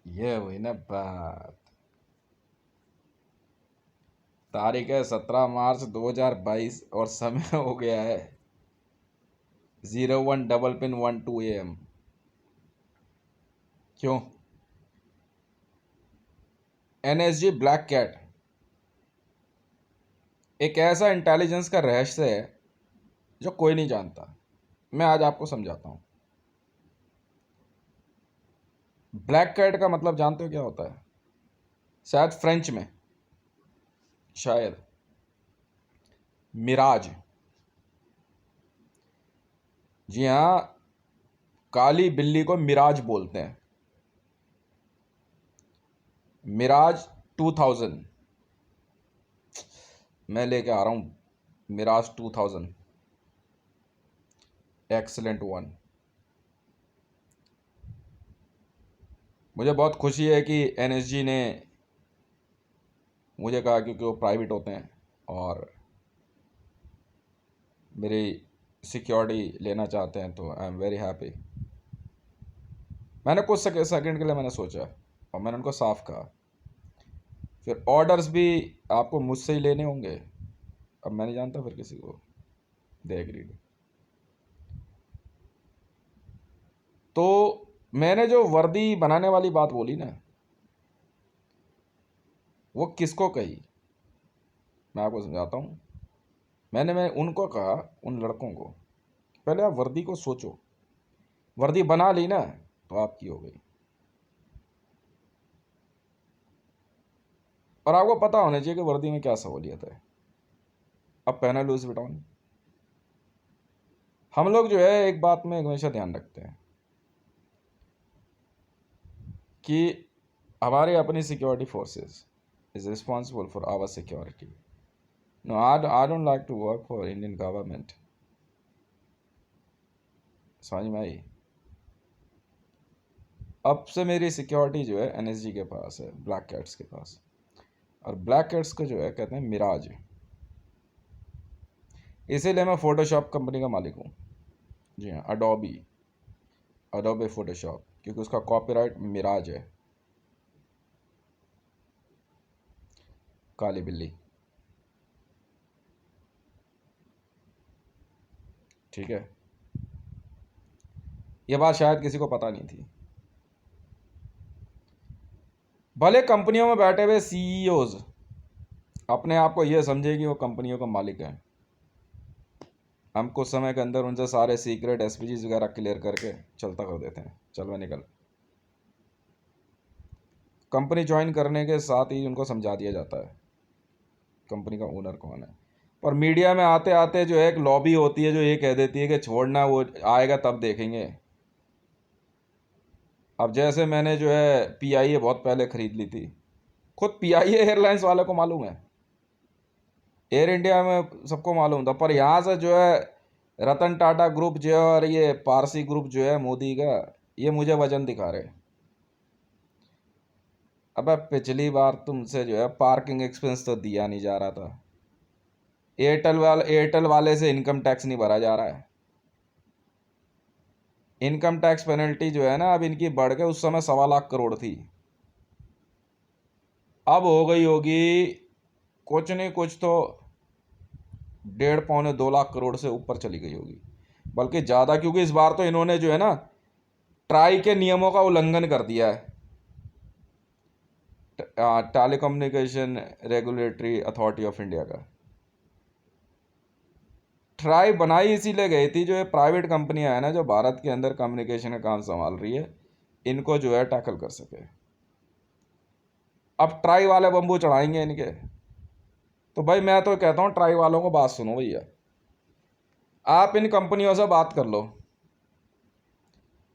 ये हुई ना बात। तारीख है 17 मार्च 2022 और समय हो गया है 01:12 AM। क्यों? NSG ब्लैक कैट एक ऐसा इंटेलिजेंस का रहस्य है जो कोई नहीं जानता। मैं आज आपको समझाता हूँ। ब्लैक कैट का मतलब जानते हो क्या होता है? शायद फ्रेंच में, शायद मिराज। जी हाँ, काली बिल्ली को मिराज बोलते हैं। मिराज 2000 मैं लेके आ रहा हूँ। Mirage 2000 excellent one. मुझे बहुत खुशी है कि NSG ने मुझे कहा, क्योंकि वो प्राइवेट होते हैं और मेरी सिक्योरिटी लेना चाहते हैं, तो आई एम वेरी हैप्पी। मैंने कुछ सेकंड के लिए मैंने सोचा और मैंने उनको साफ कहा। फिर ऑर्डर्स भी आपको मुझसे ही लेने होंगे। अब मैं नहीं जानता फिर किसी को। They agreed. तो मैंने जो वर्दी बनाने वाली बात बोली ना, वो किसको कही मैं आपको समझाता हूँ। मैं उनको कहा, उन लड़कों को, पहले आप वर्दी को सोचो। वर्दी बना ली ना तो आपकी हो गई। और आपको पता होना चाहिए कि वर्दी में क्या सहूलियत है। अब पहना लुइस विटॉन। हम लोग जो है एक बात में हमेशा ध्यान रखते हैं कि हमारी अपनी security forces is responsible for our security. No, I don't like to work for Indian government. समझ में आई? अब से मेरी सिक्योरिटी जो है NSG के पास है, ब्लैक कैट्स के पास। और ब्लैक कैट्स को जो है कहते हैं मिराज। इसीलिए मैं फोटोशॉप कंपनी का मालिक हूँ। जी हाँ, अडोबे फोटोशॉप, क्योंकि उसका कॉपीराइट मिराज है। काली बिल्ली। ठीक है, ये बात शायद किसी को पता नहीं थी। भले कंपनियों में बैठे हुए CEOs अपने आप को यह समझे कि वो कंपनियों का मालिक है। हम कुछ समय के अंदर उनसे सारे सीक्रेट SPGs वगैरह क्लियर करके चलता कर देते हैं। चल मैं निकल। कंपनी ज्वाइन करने के साथ ही उनको समझा दिया जाता है कंपनी का ओनर कौन है। पर मीडिया में आते आते जो है एक लॉबी होती है जो ये कह देती है कि छोड़ना, वो आएगा तब देखेंगे। अब जैसे मैंने जो है PIA बहुत पहले खरीद ली थी। खुद PIA एयरलाइंस वाले को मालूम है, एयर इंडिया में सबको मालूम था। पर यहाँ से जो है रतन टाटा ग्रुप जो है और ये पारसी ग्रुप जो है मोदी का, ये मुझे वजन दिखा रहे। अबे पिछली बार तुमसे जो है पार्किंग एक्सपेंस तो दिया नहीं जा रहा था। एयरटेल वाले से इनकम टैक्स नहीं भरा जा रहा है। इनकम टैक्स पेनल्टी जो है ना, अब इनकी बढ़ के, उस समय 1.25 लाख थी, अब हो गई होगी कुछ नहीं कुछ तो 1.5 पौने 2 लाख से ऊपर चली गई होगी, बल्कि ज़्यादा। क्योंकि इस बार तो इन्होंने जो है ना ट्राई के नियमों का उल्लंघन कर दिया है। Telecommunication regulatory authority of India का। ट्राई बनाई इसीलिए गई थी, जो ये प्राइवेट कंपनियां हैं ना जो भारत के अंदर कम्युनिकेशन का काम संभाल रही है, इनको जो है टैकल कर सके। अब ट्राई वाले बम्बू चढ़ाएंगे इनके। तो भाई मैं तो कहता हूँ ट्राई वालों को बात सुनो भैया। आप इन कंपनियों से बात कर लो।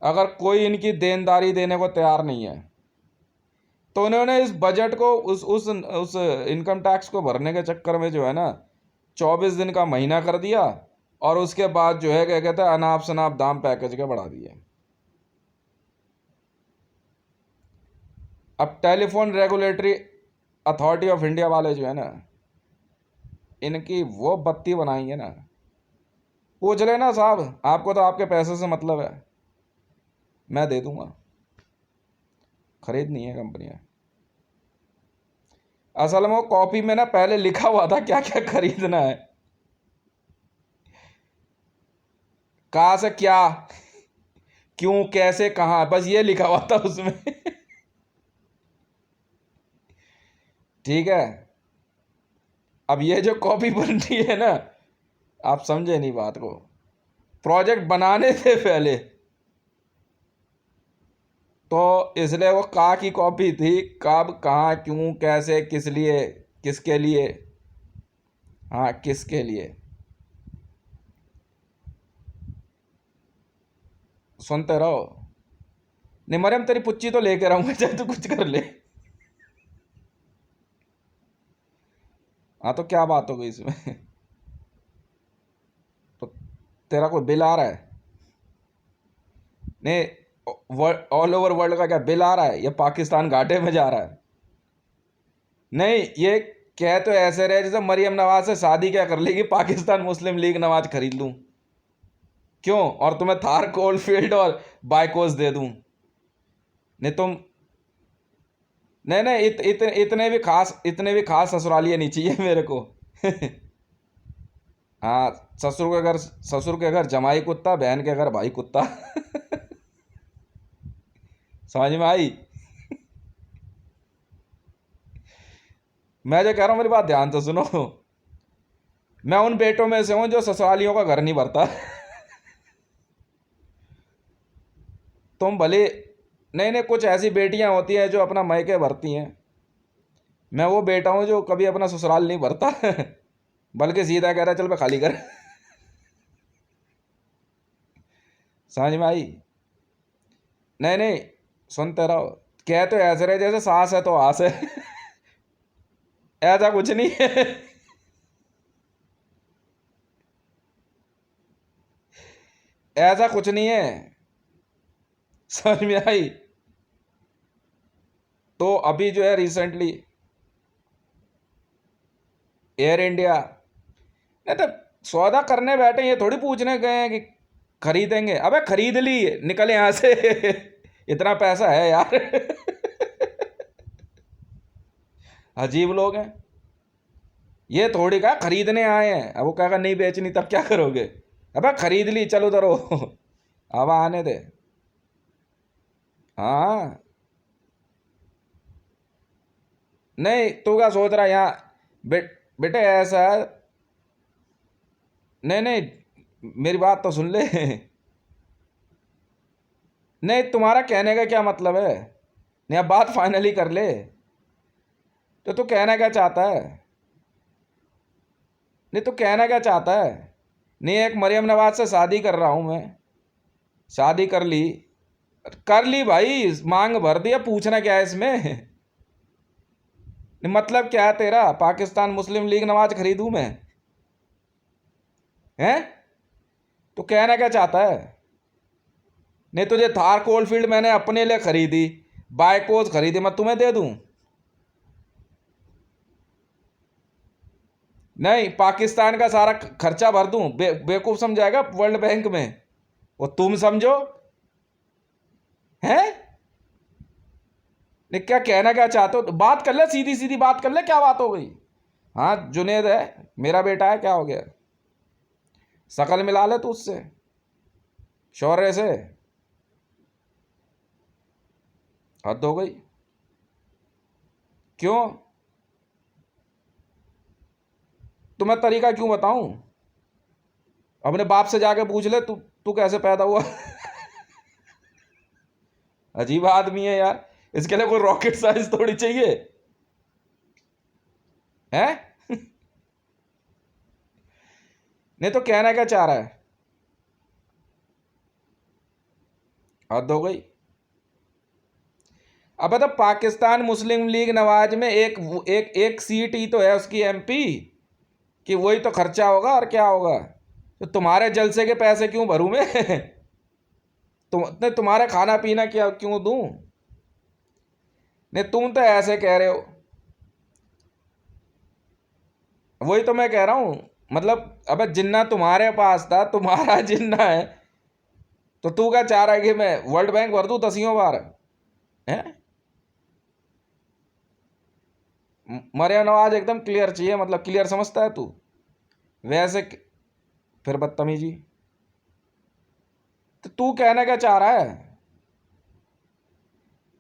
अगर कोई इनकी देनदारी देने को तैयार नहीं है तो उन्होंने इस बजट को उस इनकम टैक्स को भरने के चक्कर में जो है ना 24 दिन का महीना कर दिया। और उसके बाद जो है क्या कहते हैं अनाप शनाप दाम पैकेज के बढ़ा दिए। अब telephone regulatory authority of India वाले जो है ना, इनकी वो बत्ती बनाएंगे ना। पूछ लेना साहब, आपको तो आपके पैसे से मतलब है, मैं दे दूंगा। खरीदनी है कंपनियां। असल में वो कॉपी में ना पहले लिखा हुआ था क्या क्या खरीदना है, कहाँ से क्या, क्यों, कैसे, कहाँ, बस ये लिखा हुआ था उसमें। ठीक है। अब ये जो कॉपी बन रही है ना, आप समझे नहीं बात को। प्रोजेक्ट बनाने से पहले तो इसलिए वो कहाँ की कॉपी थी, कब, कहाँ, क्यों, कैसे, किस लिए, किसके लिए, हाँ किसके लिए, सुनते रहो। नहीं मरियम तेरी पुच्ची तो लेके रहूंगा चाहे तू कुछ कर ले। हाँ तो क्या बात हो गई इसमें। तो तेरा कोई बिल आ रहा है? नहीं, ऑल ओवर वर्ल्ड का क्या बिल आ रहा है, या पाकिस्तान घाटे में जा रहा है? नहीं, ये कह तो ऐसे रहे जैसे मरियम नवाज से शादी क्या कर लेगी, पाकिस्तान मुस्लिम लीग नवाज खरीद लूं, क्यों, और तुम्हें थार कोलफील्ड और बाइकोस दे दूं। नहीं तुम, नहीं नहीं इतने भी खास ससुरालिये नहीं चाहिए मेरे को। हाँ, ससुर के घर जमाई कुत्ता, बहन के घर भाई कुत्ता। समझ में आई? मैं जो कह रहा हूँ मेरी बात ध्यान से सुनो। मैं उन बेटों में से हूं जो ससुरालियों का घर नहीं भरता। तुम भले, नहीं नहीं, कुछ ऐसी बेटियां होती हैं जो अपना मैके भरती हैं। मैं वो बेटा हूं जो कभी अपना ससुराल नहीं भरता। बल्कि सीधा कह रहा चल मैं खाली कर। समझ में आई? नहीं नहीं, सुनते रहो। कह तो ऐसे रहे जैसे सास है तो आस है। ऐसा कुछ नहीं है। ऐसा कुछ नहीं है। समझ में आई? तो अभी जो है रिसेंटली एयर इंडिया, नहीं तो सौदा करने बैठे, ये थोड़ी पूछने गए हैं कि खरीदेंगे। अबे खरीद ली, निकल यहां से। इतना पैसा है यार। अजीब लोग हैं। ये थोड़ी कहा खरीदने आए हैं, अब वो कहेगा नहीं बेचनी तब क्या करोगे। अबे खरीद ली, चलो उधर हो। अब आने दे। हाँ, नहीं तू क्या सोच रहा है यहाँ, बेटे ऐसा है। नहीं नहीं, मेरी बात तो सुन ले। नहीं, तुम्हारा कहने का क्या मतलब है? नहीं, अब बात फाइनली कर ले। तो तू कहना क्या चाहता है? नहीं, तू कहना क्या चाहता है? नहीं, एक मरियम नवाज से शादी कर रहा हूं मैं। शादी कर ली, कर ली भाई, मांग भर दिया, पूछना क्या है इसमें? नहीं, मतलब क्या है तेरा, पाकिस्तान मुस्लिम लीग नवाज खरीदूं मैं? हैं? तू कहना क्या चाहता है? नहीं, तुझे थार कोलफील्ड मैंने अपने लिए खरीदी, बाइकोज खरीदी, मैं तुम्हें दे दूं? नहीं, पाकिस्तान का सारा खर्चा भर दूं? बेवकूफ समझाएगा वर्ल्ड बैंक में? वो तुम समझो। हैं? नहीं, क्या कहना क्या चाहते हो, बात कर ले, सीधी सीधी बात कर ले, क्या बात हो गई? हाँ जुनेद है, मेरा बेटा है, क्या हो गया? शकल मिला ले तू उससे, शौर्य से। हद हो गई। क्यों? तुम्हें तरीका क्यों बताऊं? अपने बाप से जाके पूछ ले, तू तू कैसे पैदा हुआ। अजीब आदमी है यार, इसके लिए कोई रॉकेट साइंस थोड़ी चाहिए है। नहीं तो कहना क्या चाह रहा है? हद हो गई। अब तो पाकिस्तान मुस्लिम लीग नवाज में एक एक एक सीट ही तो है उसकी एमपी, कि वही तो खर्चा होगा और क्या होगा। तो तुम्हारे जलसे के पैसे क्यों भरूं मैं? तुम्हारे खाना पीना क्या क्यों दूं? नहीं, तुम तो ऐसे कह रहे हो। वही तो मैं कह रहा हूं, मतलब अबे जिन्ना तुम्हारे पास था, तुम्हारा जिन्ना है, तो तू क्या चाह रहा है कि मैं वर्ल्ड बैंक भर दूं 10 बार? है? मरियम नवाज एकदम क्लियर चाहिए, मतलब क्लियर समझता है तू वैसे फिर बदतमीजी। तो तू कहना क्या चाह रहा है?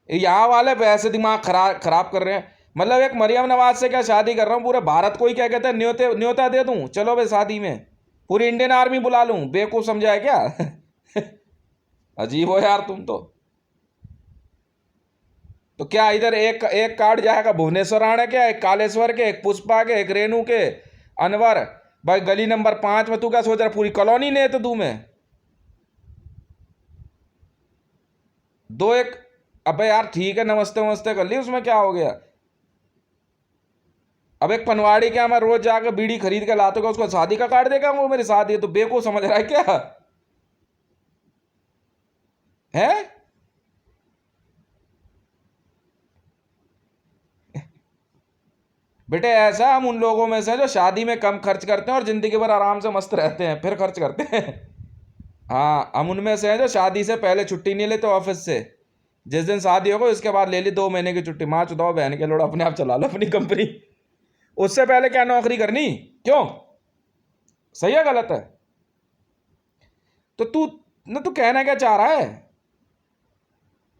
यहाँ वाले वैसे दिमाग खराब खराब कर रहे हैं। मतलब एक मरियम नवाज से क्या शादी कर रहा हूँ, पूरे भारत को ही क्या कहते हैं न्योते न्योता दे दूं, चलो भाई शादी में पूरी इंडियन आर्मी बुला लूं, बेवकूफ समझा है क्या? अजीब हो यार तुम तो क्या इधर एक एक कार्ड जाएगा भुवनेश्वर आने के, एक कालेश्वर के, एक पुष्पा के, एक रेनू के, अनवर भाई गली नंबर 5 में। तू क्या सोच रहा पूरी कॉलोनी ने तो दूं मैं दो एक? अबे यार ठीक है, नमस्ते नमस्ते कर ली, उसमें क्या हो गया? अब एक पनवाड़ी क्या मैं रोज जाकर बीड़ी खरीद के लाता हूँ, उसको शादी का कार्ड देगा वो मेरी शादी है? तो बेवकूफ समझ रहा है क्या है? बेटे ऐसा हम उन लोगों में से हैं जो शादी में कम खर्च करते हैं और जिंदगी भर आराम से मस्त रहते हैं, फिर खर्च करते हैं। हाँ, हम उनमें से हैं जो शादी से पहले छुट्टी नहीं लेते ऑफिस से, जिस दिन शादी होगा उसके बाद ले ली 2 महीने की छुट्टी। माँ चुदाओ बहन के लोड़ा, अपने आप चला लो अपनी कंपनी, उससे पहले क्या नौकरी करनी? क्यों? सही है गलत है? तो तू न तू कहना क्या चाह रहा है?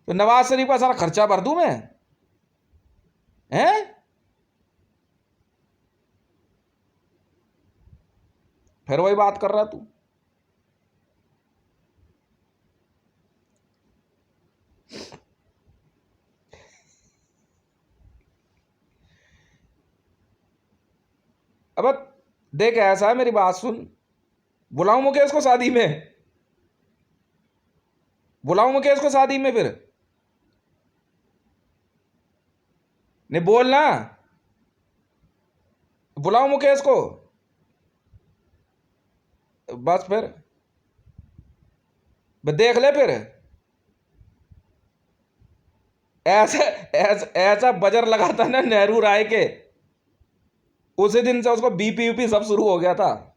तो नवाज शरीफ का सारा खर्चा भर दूं मैं? हैं? फिर वही बात कर रहा तू। अब देख ऐसा है, मेरी बात सुन, बुलाऊं मुकेश को शादी में? बुलाऊं मुकेश को शादी में फिर? नहीं बोलना, बुलाऊं मुकेश को? बस फिर देख ले फिर। ऐसा ऐसा ऐसा बजर लगाता ना नेहरू राय के, उसी दिन से उसको बीपी यूपी सब शुरू हो गया था।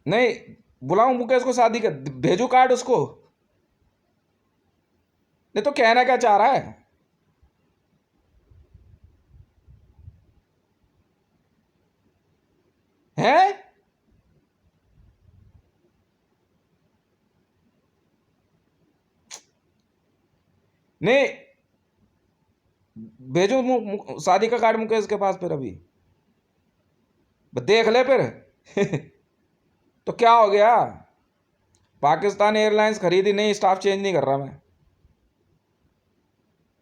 नहीं, बुलाऊं मुकेश को शादी का, भेजू कार्ड उसको? नहीं तो कहना क्या चाह रहा है? हैं? नहीं, भेजू शादी का कार्ड मुकेश के पास फिर अभी? देख ले फिर। तो क्या हो गया? पाकिस्तान एयरलाइंस खरीदी, नहीं स्टाफ चेंज नहीं कर रहा मैं,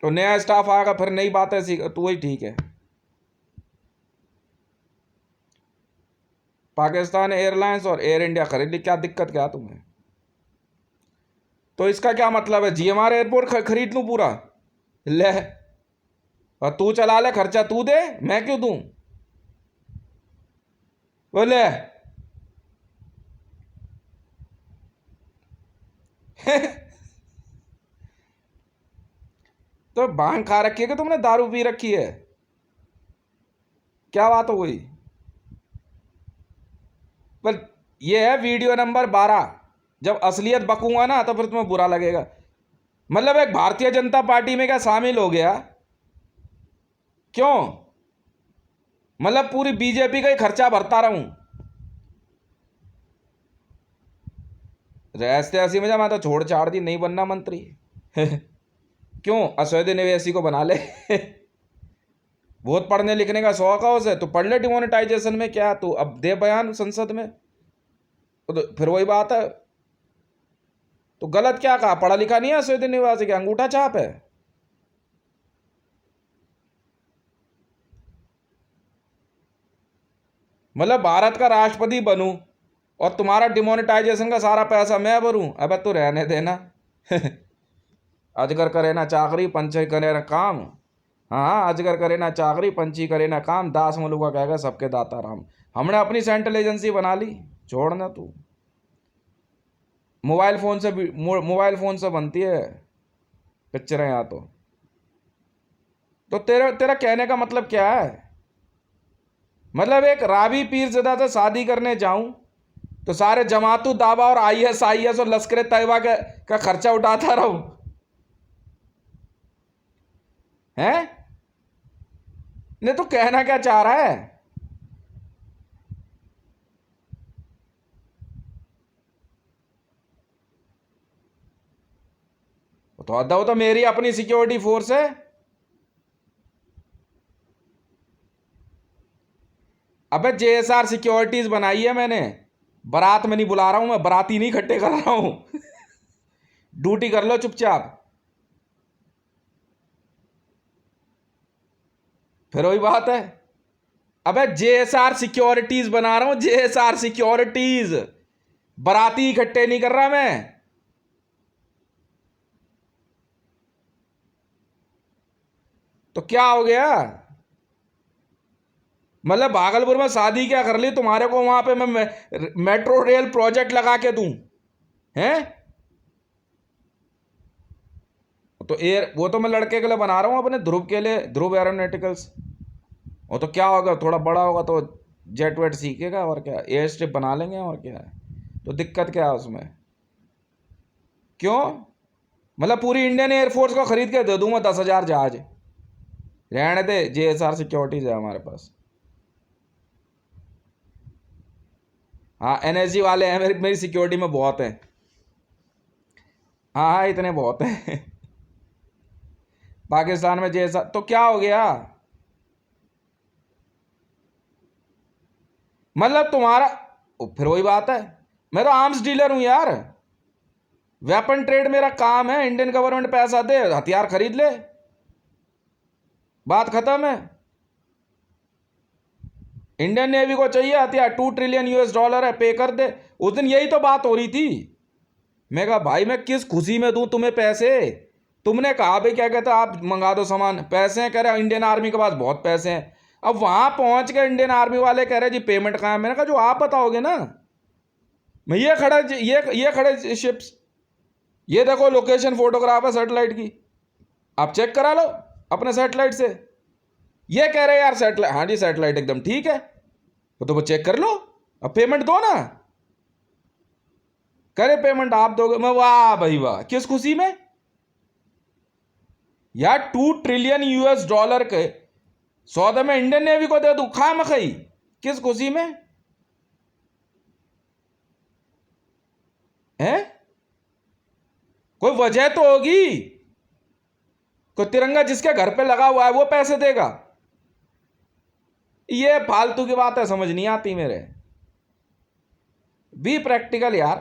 तो नया स्टाफ आएगा फिर नई बात है, तो वही ठीक है। पाकिस्तान एयरलाइंस और एयर इंडिया खरीद ली, क्या दिक्कत क्या तुम्हें? तो इसका क्या मतलब है, जीएमआर एयरपोर्ट खरीद लूं पूरा? ले, और तू चला ले, खर्चा तू दे, मैं क्यों दूं? बोले। तो भांग खा रखी है कि तुमने दारू पी रखी है? क्या बात हो गई? पर ये है वीडियो नंबर 12, जब असलियत बकूंगा ना तो फिर तुम्हें बुरा लगेगा। मतलब एक भारतीय जनता पार्टी में क्या शामिल हो गया? क्यों? मतलब पूरी बीजेपी का ही खर्चा भरता रहूं? ऐसे ऐसी मजा, मैं तो छोड़ छाड़ दी, नहीं बनना मंत्री। क्यों? असदुद्दीन अवैसी को बना ले। बहुत पढ़ने लिखने का शौक है उसे, तो पढ़ ले डिमोनेटाइजेशन में, क्या तू अब दे बयान संसद में? तो फिर वही बात है, तो गलत क्या कहा? पढ़ा लिखा नहीं है असदुद्दीन अवैसी, क्या अंगूठा छाप है? मतलब भारत का राष्ट्रपति बनूं और तुम्हारा डिमोनेटाइजेशन का सारा पैसा मैं भरूं? अब तो रहने देना। अजगर करे ना चाकरी, पंछी करे ना काम। हाँ, अजगर करे ना चाकरी, पंछी करे ना काम, दास मलुका कहेगा सबके दाता राम। हमने अपनी सेंट्रल एजेंसी बना ली, छोड़ना तू। मोबाइल फोन से बनती है पिक्चरें यहाँ तो तेरा तेरा कहने का मतलब क्या है? मतलब एक रावी पीरज़ादा से शादी करने जाऊं तो सारे जमातु दावा और आईएस और लश्कर तैयबा का खर्चा उठाता रहूं? हैं? नहीं तो कहना क्या चाह रहा है? वो तो मेरी अपनी सिक्योरिटी फोर्स है। अबे जेएसआर सिक्योरिटीज बनाई है मैंने, बारात में नहीं बुला रहा हूं मैं, बाराती नहीं इकट्ठे कर रहा हूं। ड्यूटी कर लो चुपचाप। फिर वही बात है। अबे जेएसआर सिक्योरिटीज बना रहा हूं, जेएसआर सिक्योरिटीज, बाराती इकट्ठे नहीं कर रहा मैं। तो क्या हो गया? मतलब भागलपुर में शादी क्या कर ली तुम्हारे को, वहां पे मैं मेट्रो रेल प्रोजेक्ट लगा के दूं? हैं? तो एयर, वो तो मैं लड़के के लिए बना रहा हूं, अपने ध्रुव के लिए, ध्रुव एरोनॉटिकल्स। वो तो क्या होगा, थोड़ा बड़ा होगा तो जेट वेट सीखेगा, और क्या, एयर स्ट्रिप बना लेंगे, और क्या है। तो दिक्कत क्या है उसमें? क्यों? मतलब पूरी इंडियन एयरफोर्स को खरीद के दे दूंगा 10,000 जहाज। रहने दे, जेएसआर सिक्योरिटीज है हमारे पास। हाँ, एनएसजी वाले हैं, मेरी सिक्योरिटी में बहुत है। हाँ हाँ, इतने बहुत हैं। पाकिस्तान में जैसा, तो क्या हो गया? मतलब तुम्हारा, फिर वही बात है, मैं तो आर्म्स डीलर हूं यार। वेपन ट्रेड मेरा काम है, इंडियन गवर्नमेंट पैसा दे, हथियार खरीद ले, बात खत्म है। इंडियन नेवी को चाहिए हथियार, $2 ट्रिलियन है, पे कर दे। उस दिन यही तो बात हो रही थी। मैं कहा भाई मैं किस खुशी में दूं तुम्हें पैसे? तुमने कहा भाई क्या कहते, आप मंगा दो सामान, पैसे हैं, कह रहे इंडियन आर्मी के पास बहुत पैसे हैं। अब वहां पहुंच के इंडियन आर्मी वाले कह रहे जी पेमेंट कहाँ है? मैंने कहा जो आप बताओगे ना। मैं ये खड़े शिप्स, ये देखो लोकेशन फोटोग्राफ है सैटेलाइट की, आप चेक करा लो अपने सैटेलाइट से। ये कह रहे यार सैटेलाइट, हाँ जी सैटेलाइट एकदम ठीक है, तो वो चेक कर लो, अब पेमेंट दो ना। करे पेमेंट आप दोगे? मैं वाह भाई वाह, किस खुशी में यार? $2 ट्रिलियन के सौदे में इंडियन नेवी को दे दूं खाम खई, किस खुशी में है? कोई वजह तो होगी। कोई तिरंगा जिसके घर पे लगा हुआ है वो पैसे देगा? ये फालतू की बात है, समझ नहीं आती मेरे। बी प्रैक्टिकल यार।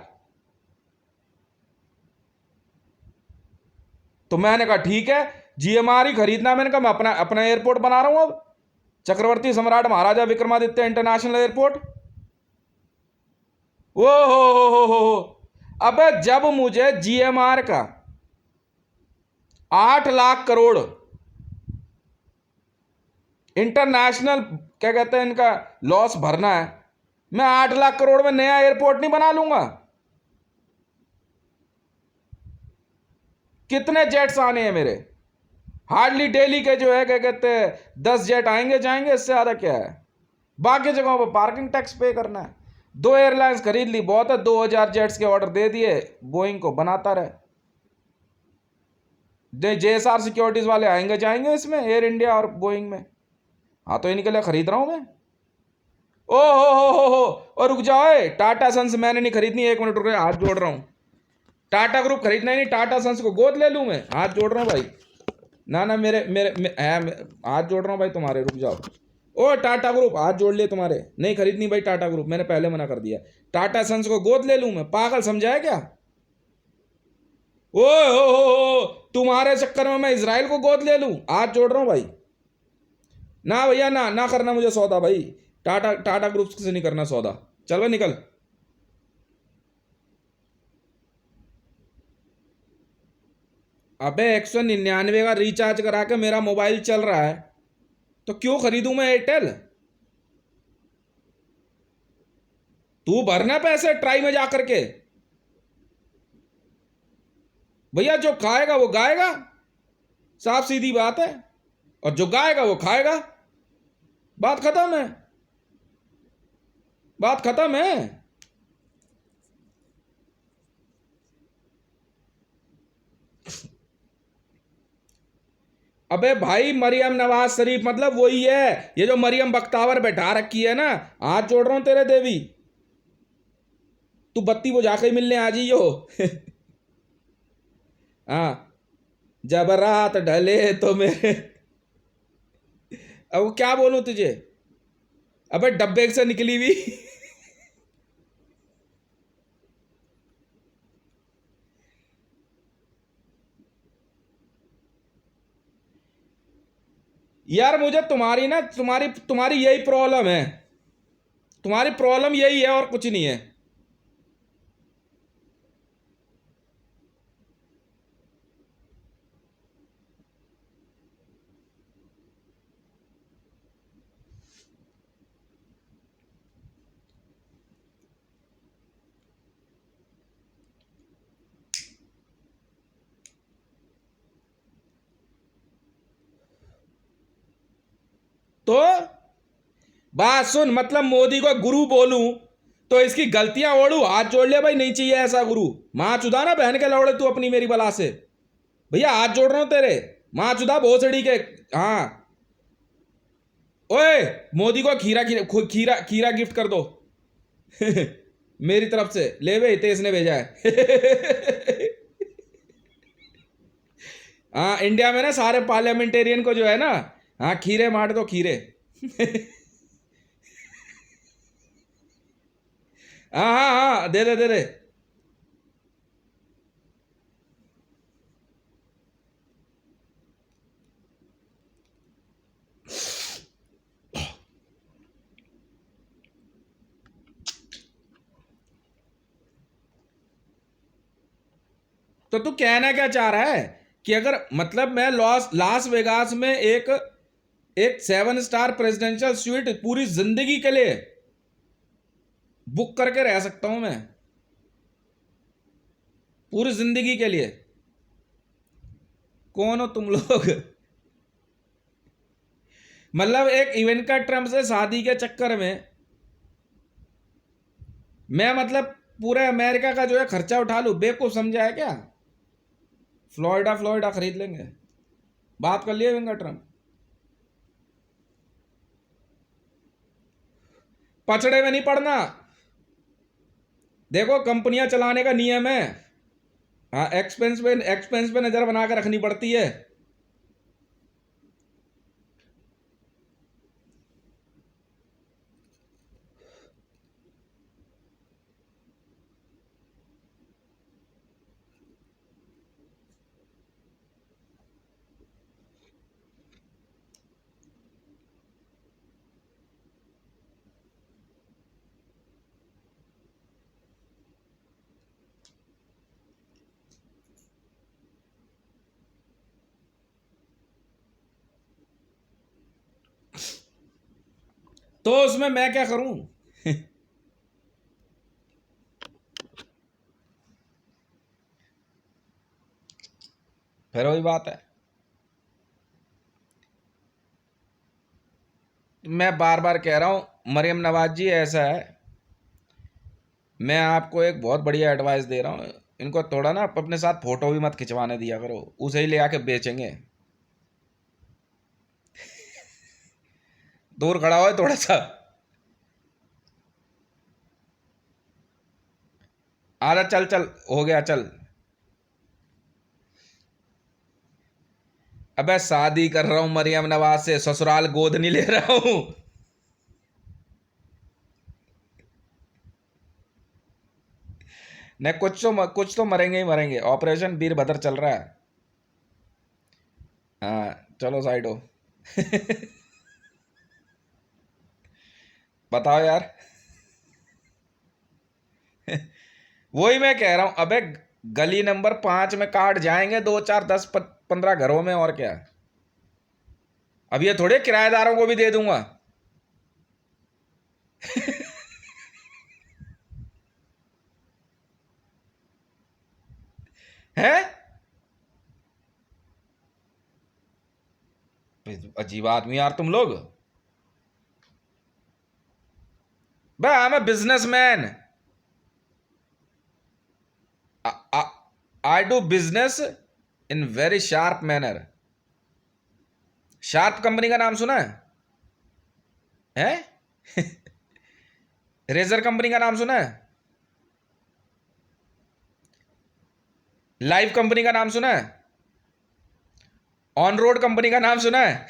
तो मैंने कहा ठीक है, जीएमआर ही खरीदना है। मैंने कहा मैं अपना अपना एयरपोर्ट बना रहा हूं अब, चक्रवर्ती सम्राट महाराजा विक्रमादित्य इंटरनेशनल एयरपोर्ट। ओ हो। अबे जब मुझे जीएमआर का 8 लाख करोड़ इंटरनेशनल, क्या कहते हैं इनका, लॉस भरना है, मैं 8 लाख करोड़ में नया एयरपोर्ट नहीं बना लूंगा? कितने जेट्स आने हैं मेरे? हार्डली डेली के जो है क्या कहते हैं 10 जेट आएंगे जाएंगे, इससे ज्यादा क्या है? बाकी जगहों पर पार्किंग टैक्स पे करना है। 2 एयरलाइंस खरीद ली, बहुत है, 2,000 जेट्स के ऑर्डर दे दिए, बोइंग को बनाता रहे। जेएसआर सिक्योरिटीज वाले आएंगे जाएंगे इसमें, एयर इंडिया और बोइंग में। हाँ तो इनके लिए खरीद रहा हूं मैं। ओ हो, और रुक जाओ, टाटा सन्स मैंने नहीं खरीदनी, 1 मिनट रुक, हाथ जोड़ रहा हूं। टाटा ग्रुप खरीदना ही नहीं, टाटा सन्स को गोद ले लूं मैं, हाथ जोड़ रहा हूं भाई। ना ना, हाथ जोड़ रहा हूं भाई तुम्हारे, रुक जाओ। ओ टाटा ग्रुप, हाथ जोड़ लिए तुम्हारे, नहीं खरीदनी भाई टाटा ग्रुप, मैंने पहले मना कर दिया। टाटा सन्स को गोद ले लूं मैं, पागल समझा है क्या? ओ हो, तुम्हारे चक्कर में मैं इसराइल को गोद ले लूं? हाथ जोड़ रहा हूं भाई। ना भैया, ना ना करना मुझे सौदा भाई, टाटा टाटा ग्रुप से नहीं करना सौदा, चल भाई निकल। अबे 199 का रिचार्ज करा के मेरा मोबाइल चल रहा है, तो क्यों खरीदूं मैं एयरटेल? तू भरना पैसे ट्राई में जा करके, भैया जो खाएगा वो गाएगा, साफ सीधी बात है, और जो गाएगा वो खाएगा, बात खत्म है, बात खत्म है। अबे भाई मरियम नवाज शरीफ मतलब वही है, ये जो मरियम बख्तावर बैठा रखी है ना। हाथ जोड़ रहा हूं तेरे देवी, तू बत्ती बुझा के ही मिलने आ जाइयो। हाँ, जब रात ढले तो मेरे। अब वो क्या बोलूं तुझे। अबे डब्बे से निकली हुई। यार मुझे तुम्हारी ना, तुम्हारी तुम्हारी यही प्रॉब्लम है। तुम्हारी प्रॉब्लम यही है और कुछ नहीं है। तो बात सुन, मतलब मोदी को गुरु बोलूं तो इसकी गलतियां ओढ़ू, हाथ जोड़ ले भाई, नहीं चाहिए ऐसा गुरु। मां चुदा ना बहन के लौड़े तू अपनी मेरी बला से। भैया हाथ जोड़ रहा हूं तेरे, मां चुदा भोसड़ी के। हाँ, ओए मोदी को खीरा खीरा खीरा खीरा गिफ्ट कर दो। मेरी तरफ से ले बे, तेज ने भेजा है। हाँ, इंडिया में ना सारे पार्लियामेंटेरियन को जो है ना, हाँ खीरे मार दो खीरे। हाँ हाँ हाँ, दे दे दे दे। तो तू कहना क्या चाह रहा है कि अगर मतलब मैं लॉस लास वेगास में एक एक 7 स्टार प्रेसिडेंशियल स्वीट पूरी जिंदगी के लिए बुक करके रह सकता हूं मैं, पूरी जिंदगी के लिए। कौन हो तुम लोग। मतलब एक इवेंट का ट्रम्प से शादी के चक्कर में मैं मतलब पूरे अमेरिका का जो है खर्चा उठा लूं, बेवकूफ समझा है क्या। फ्लोरिडा फ्लोरिडा खरीद लेंगे। बात कर लिए इवेंट ट्रम्प। पछड़े में नहीं पड़ना। देखो कंपनियां चलाने का नियम है। हाँ, एक्सपेंस पे नजर बना कर रखनी पड़ती है। तो उसमें मैं क्या करूं। फिर वही बात है। मैं बार बार कह रहा हूं मरियम नवाज जी, ऐसा है, मैं आपको एक बहुत बढ़िया एडवाइस दे रहा हूं। इनको थोड़ा ना अपने साथ फोटो भी मत खिंचवाने दिया करो, उसे ही ले आके बेचेंगे। दूर खड़ा हो थोड़ा सा। आजा चल चल, हो गया चल। अबे शादी कर रहा हूं मरियम नवाज से, ससुराल गोद नहीं ले रहा हूं। नहीं, कुछ तो मरेंगे ही मरेंगे। ऑपरेशन वीरभद्र चल रहा है। हाँ चलो साइड हो। बताओ यार। वही मैं कह रहा हूं, अबे गली नंबर 5 में काट जाएंगे, 2 4 10 15 घरों में, और क्या। अब ये थोड़े किराएदारों को भी दे दूंगा। है अजीब आदमी यार तुम लोग। बे I am a businessman. I do business in very sharp manner. Sharp company का नाम सुना है? रेजर कंपनी का नाम सुना है? लाइव कंपनी का नाम सुना है? ऑन रोड कंपनी का नाम सुना है?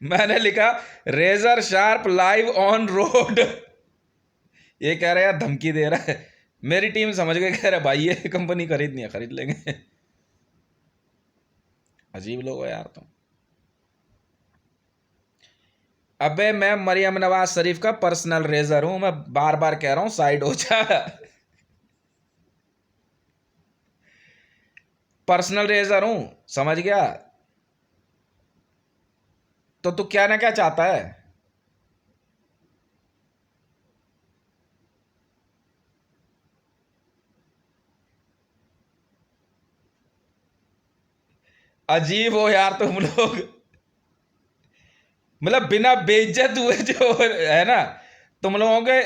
मैंने लिखा razor sharp live on road. ये कह रहा है यार धमकी दे रहा है। मेरी टीम समझ गई, कह रहा है भाई ये कंपनी खरीदनी है, खरीद लेंगे। अजीब लोग हो यार तुम। अबे मैं मरियम नवाज शरीफ का पर्सनल रेजर हूं, मैं बार बार कह रहा हूं साइड हो जा। पर्सनल रेजर हूं, समझ गया? तो तू क्या ना क्या चाहता है? अजीब हो यार तुम लोग, मतलब बिना बेइज्जत हुए जो है ना तुम लोगों के,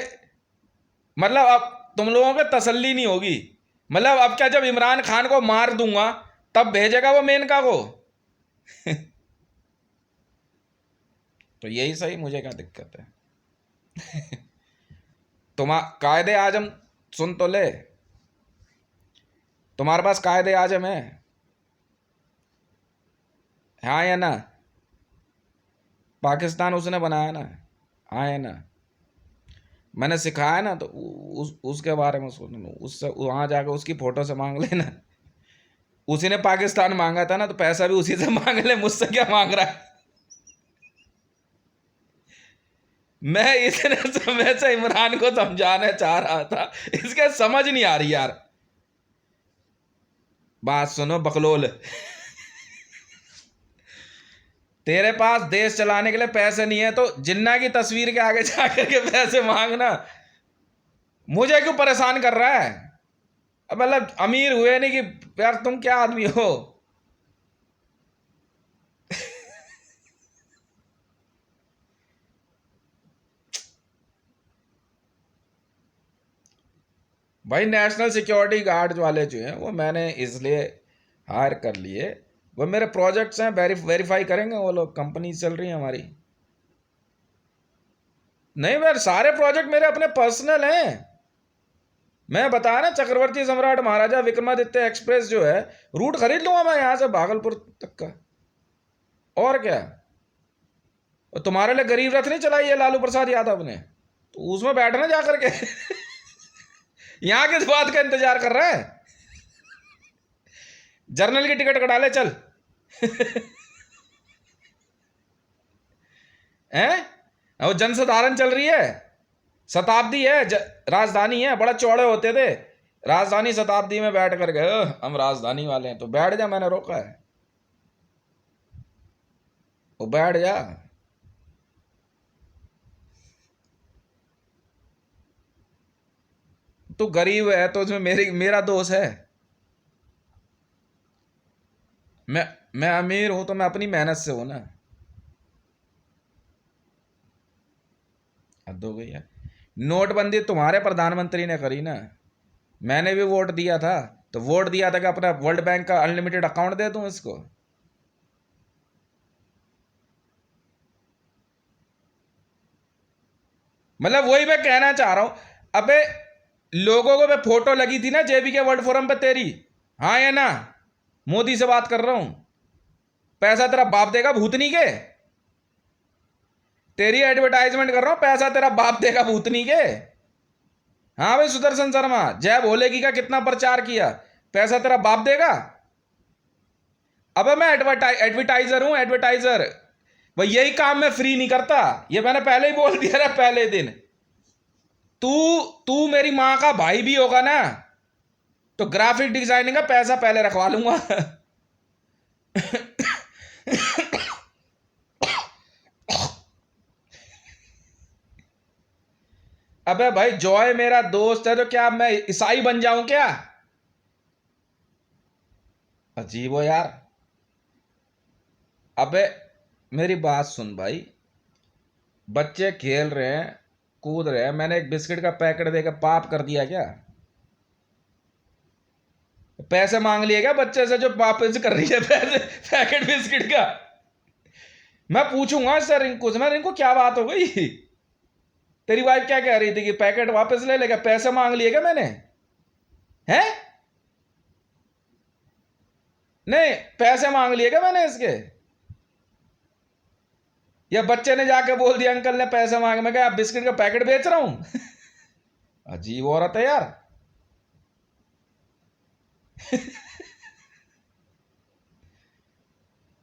मतलब अब तुम लोगों को तसल्ली नहीं होगी। मतलब अब क्या, जब इमरान खान को मार दूंगा तब भेजेगा वो मेनका को? तो यही सही, मुझे क्या दिक्कत है? तुम कायदे आजम सुन तो ले, तुम्हारे पास कायदे आजम है? हाँ या ना? पाकिस्तान उसने बनाया ना? हाँ या ना? मैंने सिखाया ना, तो उसके बारे में सुन लो, उससे वहां जाकर उसकी फोटो से मांग लेना। उसी ने पाकिस्तान मांगा था ना, तो पैसा भी उसी से मांग ले, मुझसे क्या मांग रहा है? मैं इतने समय से इमरान को समझाना चाह रहा था, इसके समझ नहीं आ रही यार। बात सुनो बकलोल, तेरे पास देश चलाने के लिए पैसे नहीं है तो जिन्ना की तस्वीर के आगे जाकर के पैसे मांगना, मुझे क्यों परेशान कर रहा है? अब मतलब अमीर हुए नहीं कि यार, तुम क्या आदमी हो? भाई नेशनल सिक्योरिटी गार्ड वाले जो हैं वो मैंने इसलिए हायर कर लिए, वो मेरे प्रोजेक्ट्स हैं, वेरीफाई करेंगे वो लोग, कंपनी चल रही है हमारी। नहीं यार, सारे प्रोजेक्ट मेरे अपने पर्सनल हैं। मैं बता ना, चक्रवर्ती सम्राट महाराजा विक्रमादित्य एक्सप्रेस जो है, रूट खरीद लूंगा मैं यहां से भागलपुर तक का। और क्या? और तुम्हारे लिए गरीब रथ नहीं चलाई है लालू प्रसाद यादव ने, तो उसमें बैठना जा करके। यहां किस बात का इंतजार कर रहा है? जर्नल की टिकट कटा ले चल। हैं? वो जनसाधारण चल रही है, शताब्दी है, राजधानी है, बड़ा चौड़े होते थे। राजधानी शताब्दी में बैठ कर गए, हम राजधानी वाले हैं, तो बैठ जा, मैंने रोका है? वो बैठ जा। तू गरीब है तो उसमें मेरा दोष है? मैं मैं अमीर हूं तो मैं अपनी मेहनत से हूं ना। हद हो गई है। नोटबंदी तुम्हारे प्रधानमंत्री ने करी ना, मैंने भी वोट दिया था। तो वोट दिया था कि अपना वर्ल्ड बैंक का अनलिमिटेड अकाउंट दे दूं इसको? मतलब वही मैं कहना चाह रहा हूं। अबे लोगों को मैं फोटो लगी थी ना जेबी के वर्ल्ड फोरम पे तेरी, हाँ या ना? मोदी से बात कर रहा हूं। पैसा तेरा बाप देगा भूतनी के? तेरी एडवर्टाइजमेंट कर रहा हूं, पैसा तेरा बाप देगा भूतनी के? हाँ भाई सुदर्शन शर्मा, जय भोले की का कितना प्रचार किया, पैसा तेरा बाप देगा? अबे मैं एडवर्टाइजर हूं, एडवर्टाइजर। भाई यही काम मैं फ्री नहीं करता, ये मैंने पहले ही बोल दिया था पहले दिन। तू तू मेरी माँ का भाई भी होगा ना, तो ग्राफिक डिजाइनिंग का पैसा पहले रखवा लूंगा। अबे भाई जॉय मेरा दोस्त है, तो क्या मैं ईसाई बन जाऊं क्या? अजीब हो यार। अबे मेरी बात सुन भाई, बच्चे खेल रहे हैं, कूद रहे हैं, मैंने एक बिस्किट का पैकेट देकर पाप कर दिया क्या? पैसे मांग लिए क्या बच्चे से जो वापस कर रही है पैसे पैकेट बिस्किट का? मैं पूछूंगा सर रिंकू से, मैं रिंकू क्या बात हो गई, तेरी वाइफ क्या कह रही थी कि पैकेट वापस ले लेगा, पैसे मांग लिए क्या मैंने? हैं? नहीं, पैसे मांग लिए क्या मैंने इसके? या बच्चे ने जाके बोल दिया अंकल ने पैसे मांगे, मैं क्या बिस्किट का पैकेट बेच रहा हूं? अजीब औरत है यार।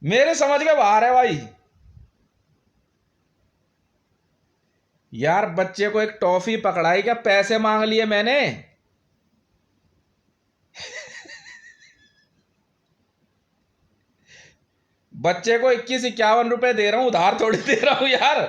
मेरे समझ के बाहर है भाई। यार बच्चे को एक टॉफी पकड़ाई, क्या पैसे मांग लिए मैंने? बच्चे को 21-51 रुपए दे रहा हूं, उधार थोड़ी दे रहा हूं यार।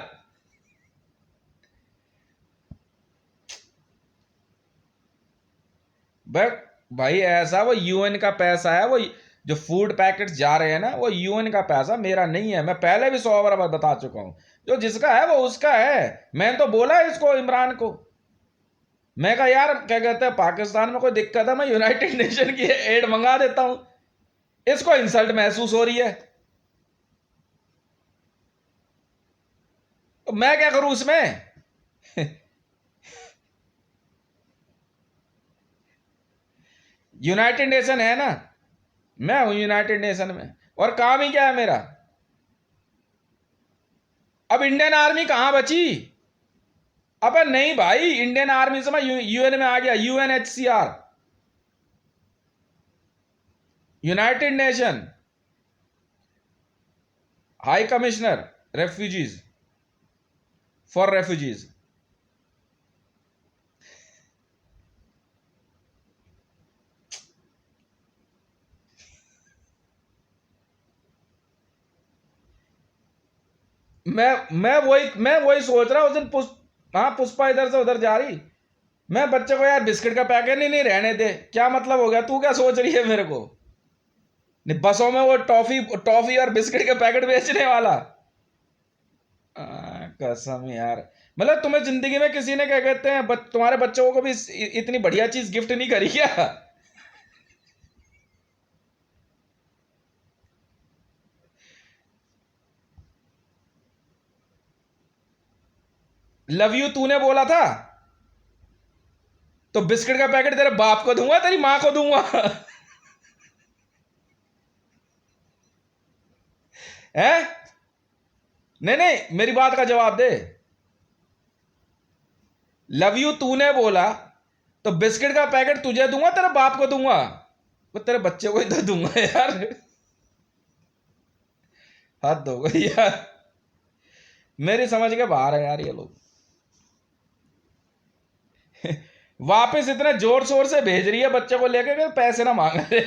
भाई भाई ऐसा, वो यूएन का पैसा है, वो जो फूड पैकेट्स जा रहे हैं ना, वो यूएन का पैसा, मेरा नहीं है। मैं पहले भी 100 बार बता चुका हूं, जो जिसका है वो उसका है। मैंने तो बोला इसको, इमरान को, मैं कहा यार क्या कहते हैं, पाकिस्तान में कोई दिक्कत है मैं यूनाइटेड नेशन की एड मंगा देता हूं। इसको इंसल्ट महसूस हो रही है, तो मैं क्या करूं उसमें? यूनाइटेड नेशन है ना, मैं हूं यूनाइटेड नेशन में, और काम ही क्या है मेरा? अब इंडियन आर्मी कहां बची? अब नहीं भाई, इंडियन आर्मी से मैं यूएन में आ गया, UNHCR, United nation high commissioner refugees, for refugees. मैं वही सोच रहा हूँ, उस दिन हाँ पुष्पा इधर से उधर जा रही, मैं बच्चे को यार बिस्किट का पैकेट नहीं नहीं रहने दे, क्या मतलब हो गया? तू क्या सोच रही है मेरे को? नहीं, बसों में वो टॉफी टॉफी और बिस्किट के पैकेट बेचने वाला? कसम यार। मतलब तुम्हें जिंदगी में किसी ने क्या कहते हैं तुम्हारे बच्चों को भी इतनी बढ़िया चीज गिफ्ट नहीं करी क्या? लव यू तूने बोला था, तो बिस्किट का पैकेट तेरे बाप को दूंगा, तेरी मां को दूंगा? है? नहीं नहीं, मेरी बात का जवाब दे। लव यू तूने बोला, तो बिस्किट का पैकेट तुझे दूंगा, तेरे बाप को दूंगा? वो तेरे बच्चे को ही तो दूंगा यार। हद हो गई यार, मेरी समझ के बाहर है यार ये लोग। वापस इतने जोर शोर से भेज रही है बच्चे को लेकर के, पैसे ना मांग रहे।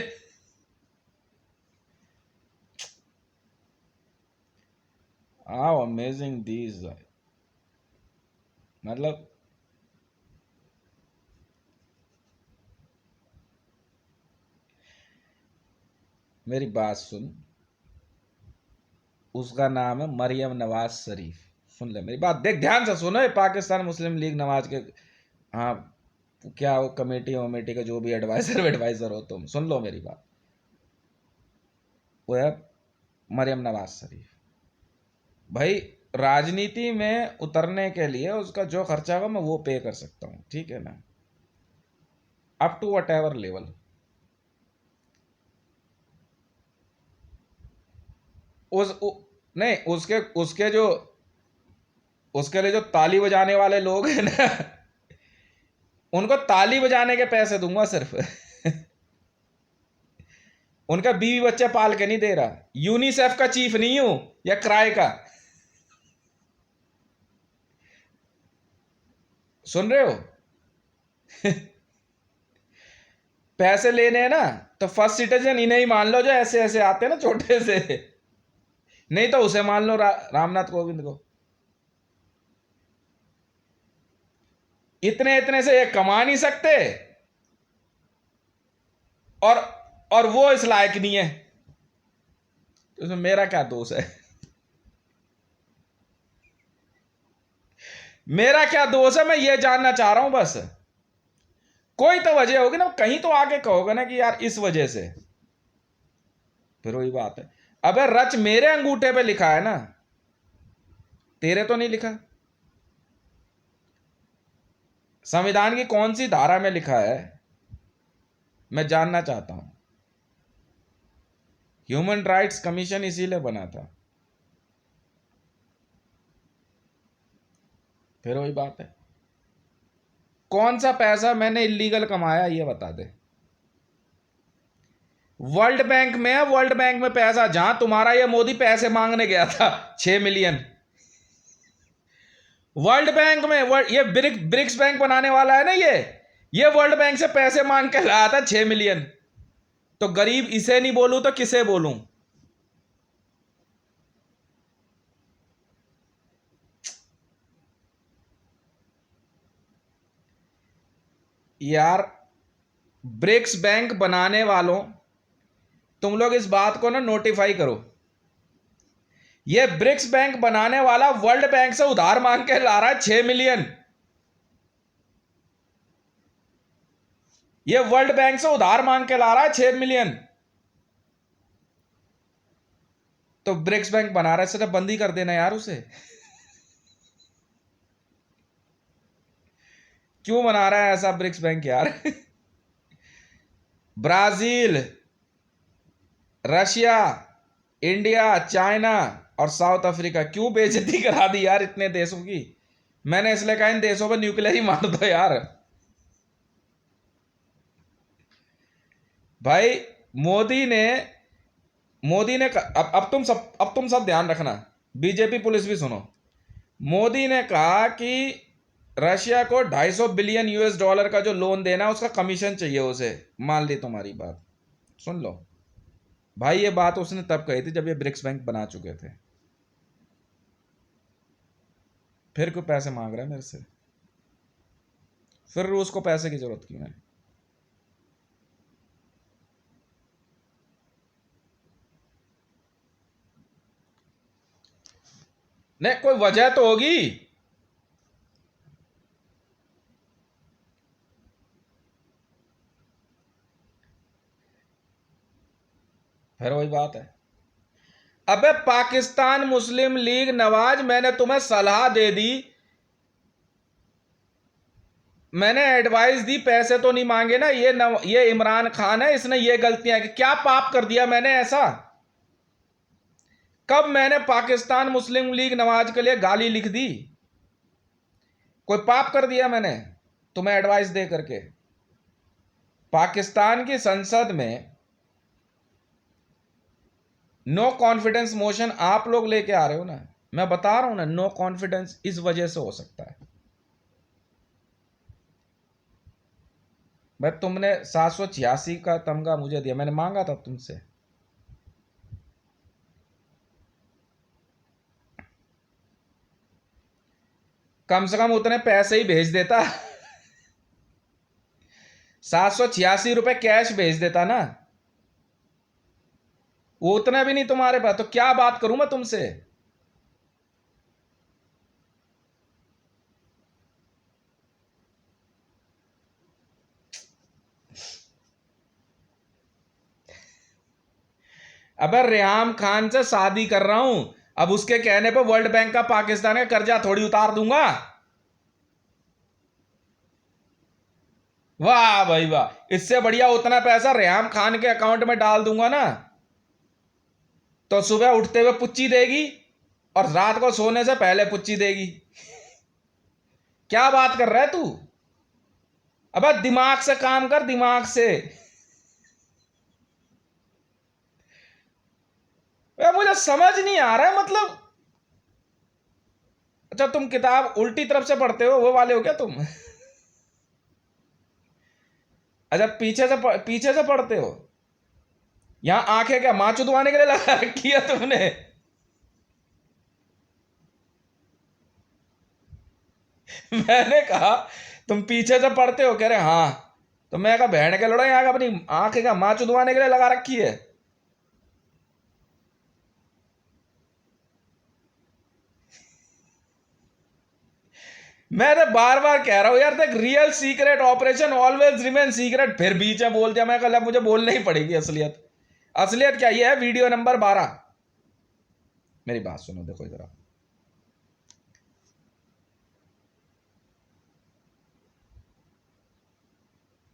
हाउ अमेजिंग दीज, मतलब मेरी बात सुन, उसका नाम है मरियम नवाज शरीफ। सुन ले मेरी बात, देख ध्यान से सुनो, ये पाकिस्तान मुस्लिम लीग नवाज के, हाँ क्या वो कमेटी वमेटी का जो भी एडवाइजर एडवाइजर हो, तुम सुन लो मेरी बात। वो है मरियम नवाज शरीफ। भाई राजनीति में उतरने के लिए उसका जो खर्चा होगा मैं वो पे कर सकता हूँ, ठीक है ना, up to whatever level. नहीं, उसके उसके जो उसके लिए जो ताली बजाने वाले लोग हैं ना, उनको ताली बजाने के पैसे दूंगा सिर्फ। उनका बीवी बच्चे पाल के नहीं दे रहा, यूनिसेफ का चीफ नहीं हूं या क्राय का। सुन रहे हो? पैसे लेने हैं ना, तो फर्स्ट सिटीजन इन्हें ही मान लो, जो ऐसे ऐसे आते हैं ना छोटे से। नहीं तो उसे मान लो, रामनाथ कोविंद को। इतने इतने से ये कमा नहीं सकते, और और वो इस लायक नहीं है, तो इसमें मेरा क्या दोष है? मेरा क्या दोष है, मैं ये जानना चाह रहा हूं बस। कोई तो वजह होगी ना, कहीं तो आके कहोगे ना कि यार इस वजह से। फिर वही बात है, अबे रच मेरे अंगूठे पे लिखा है ना, तेरे तो नहीं लिखा। संविधान की कौन सी धारा में लिखा है, मैं जानना चाहता हूं। ह्यूमन राइट्स कमीशन इसीलिए बना था। फिर वही बात है, कौन सा पैसा मैंने इलीगल कमाया ये बता दे। वर्ल्ड बैंक में है, वर्ल्ड बैंक में पैसा, जहां तुम्हारा ये मोदी पैसे मांगने गया था 6 मिलियन। वर्ल्ड बैंक में, ये ब्रिक्स बैंक बनाने वाला है ना, ये वर्ल्ड बैंक से पैसे मांग के लाया था 6 मिलियन। तो गरीब इसे नहीं बोलूं तो किसे बोलूं। यार ब्रिक्स बैंक बनाने वालों, तुम लोग इस बात को ना नोटिफाई करो, ये ब्रिक्स बैंक बनाने वाला वर्ल्ड बैंक से उधार मांग के ला रहा है 6 मिलियन। ये वर्ल्ड बैंक से उधार मांग के ला रहा है 6 मिलियन। तो ब्रिक्स बैंक बना रहा है, सिर्फ बंद ही कर देना यार उसे। क्यों बना रहा है ऐसा ब्रिक्स बैंक यार? ब्राजील, रशिया, इंडिया, चाइना और साउथ अफ्रीका, क्यों बेइज्जती करा दी यार इतने देशों की? मैंने इसलिए कहा इन देशों पर न्यूक्लियर ही मार दो यार। भाई मोदी ने अब तुम सब ध्यान रखना, बीजेपी पुलिस भी सुनो। मोदी ने कहा कि रशिया को 250 बिलियन US डॉलर का जो लोन देना है उसका कमीशन चाहिए उसे। मान ली तुम्हारी बात, सुन लो भाई, ये बात उसने तब कही थी जब ये ब्रिक्स बैंक बना चुके थे। फिर क्यों पैसे मांग रहा है मेरे से? फिर रूस को पैसे की जरूरत क्यों है? नहीं, कोई वजह तो होगी। फिर वही बात है, अबे पाकिस्तान मुस्लिम लीग, नवाज, मैंने तुम्हें सलाह दे दी, मैंने एडवाइस दी, पैसे तो नहीं मांगे ना। ये इमरान खान है, इसने ये गलतियां की, क्या पाप कर दिया मैंने ऐसा? कब मैंने पाकिस्तान मुस्लिम लीग नवाज के लिए गाली लिख दी? कोई पाप कर दिया मैंने तुम्हें एडवाइस दे करके? पाकिस्तान की संसद में नो कॉन्फिडेंस मोशन आप लोग लेके आ रहे हो ना, मैं बता रहा हूं ना, नो कॉन्फिडेंस इस वजह से हो सकता है। भाई तुमने 786 का तमगा मुझे दिया, मैंने मांगा था तुमसे। कम से कम उतने पैसे ही भेज देता। 786 रुपए कैश भेज देता ना, वो उतना भी नहीं तुम्हारे पास, तो क्या बात करूं मैं तुमसे? अबे रेहाम खान से शादी कर रहा हूं, अब उसके कहने पे वर्ल्ड बैंक का पाकिस्तान का कर्जा थोड़ी उतार दूंगा। वाह भाई वाह, इससे बढ़िया उतना पैसा रेहाम खान के अकाउंट में डाल दूंगा ना, तो सुबह उठते हुए पुच्ची देगी और रात को सोने से पहले पुच्ची देगी। क्या बात कर रहा है तू? अबे दिमाग से काम कर, दिमाग से। मुझे समझ नहीं आ रहा है, मतलब अच्छा तुम किताब उल्टी तरफ से पढ़ते हो, वो वाले हो क्या तुम? अच्छा पीछे से पढ़ते हो। यहां आंखें क्या मां चुदवाने के लिए लगा रखी है तुमने? मैंने कहा तुम पीछे से पढ़ते हो, कह रहे हाँ। तो मैं कहा बहन के लड़ा, यहाँ अपनी आंखें क्या मां चुदवाने के लिए लगा रखी है? मैं तो बार बार कह रहा हूं यार, देख real secret operation always remain secret, फिर बीच में बोल दिया। मैं कल मुझे बोलना ही पड़ेगी असलियत। असलियत क्या ये है? Video number 12। मेरी बात सुनो, देखो इधर आओ।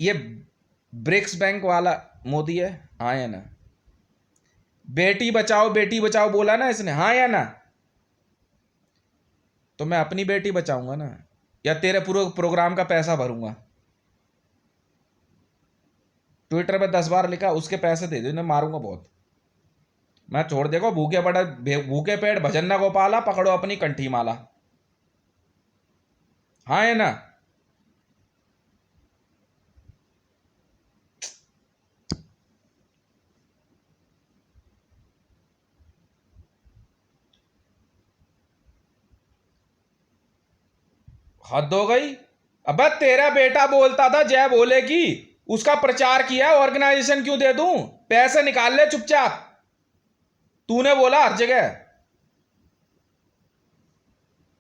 ये ब्रिक्स बैंक वाला मोदी है, हाँ या ना? बेटी बचाओ बोला ना इसने, हाँ या ना? तो मैं अपनी बेटी बचाऊंगा ना, या तेरे पूरे प्रोग्राम का पैसा भरूंगा? ट्विटर पे 10 बार लिखा, उसके पैसे दे दो, इन्हें मारूंगा बहुत मैं। छोड़, देखो भूखे पेट भजन न गोपाला, पकड़ो अपनी कंठी माला, हाँ या ना? हद हो गई। अबे तेरा बेटा बोलता था जय बोले की, उसका प्रचार किया, ऑर्गेनाइजेशन क्यों दे दूं? पैसे निकाल ले चुपचाप। तूने बोला हर जगह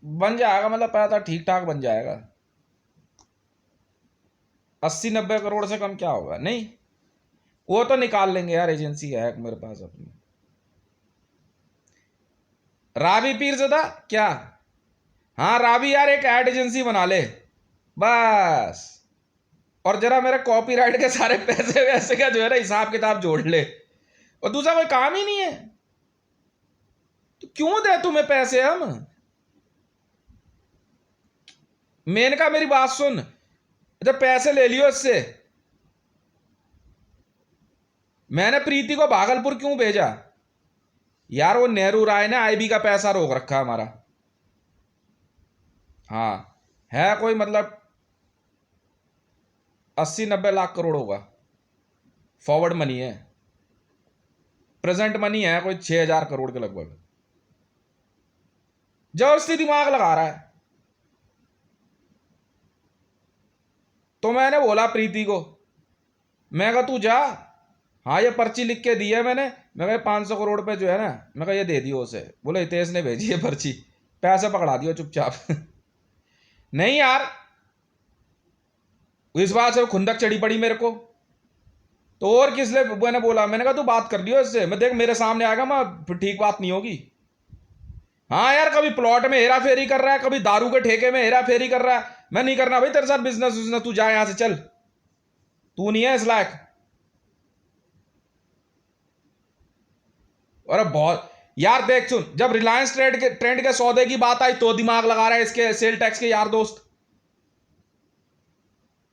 बन जाएगा, मतलब पैसा ठीक ठाक बन जाएगा। 80-90 करोड़ से कम क्या होगा? नहीं, वो तो निकाल लेंगे यार, एजेंसी है मेरे पास अपनी। रावी पीरज़ादा क्या? हाँ रावी यार, एक एड एजेंसी बना ले बस, और जरा मेरे कॉपीराइट के सारे पैसे वैसे का जो है ना हिसाब किताब जोड़ ले, और दूसरा कोई काम ही नहीं है तो क्यों दे तुम्हें पैसे हम? मेनका मेरी बात सुन, जब पैसे ले लियो इससे, मैंने प्रीति को भागलपुर क्यों भेजा यार? वो नेहरू राय ने आईबी का पैसा रोक रखा हमारा। हाँ, है कोई मतलब 80-90 लाख करोड़ होगा, फॉरवर्ड मनी है, प्रेजेंट मनी है कोई 6,000 करोड़ के लगभग। जबरदस्ती दिमाग लगा रहा है। तो मैंने बोला प्रीति को, मैं कहा तू जा, हाँ ये पर्ची लिख के दी है मैंने, मैं कहा 500 करोड़ पे जो है ना, मैं कहा ये दे दियो उसे। बोले हितेश ने भेजी है पर्ची, पैसे पकड़ा दियो चुपचाप। नहीं यार, इस बात से खुंदक चढ़ी पड़ी मेरे को, तो और किस लिए मैंने बोला, मैंने कहा तू बात कर लियो इससे, मैं देख मेरे सामने आएगा मैं, फिर ठीक बात नहीं होगी। हाँ यार, कभी प्लॉट में हेरा फेरी कर रहा है, कभी दारू के ठेके में हेरा फेरी कर रहा है। मैं नहीं करना भाई तेरे साथ बिजनेस, तू जा यहां से चल, तू नहीं है इस लायक। और बहुत यार, देख सुन, जब रिलायंस ट्रेंड के सौदे की बात आई तो दिमाग लगा रहा है इसके सेल टैक्स के यार दोस्त।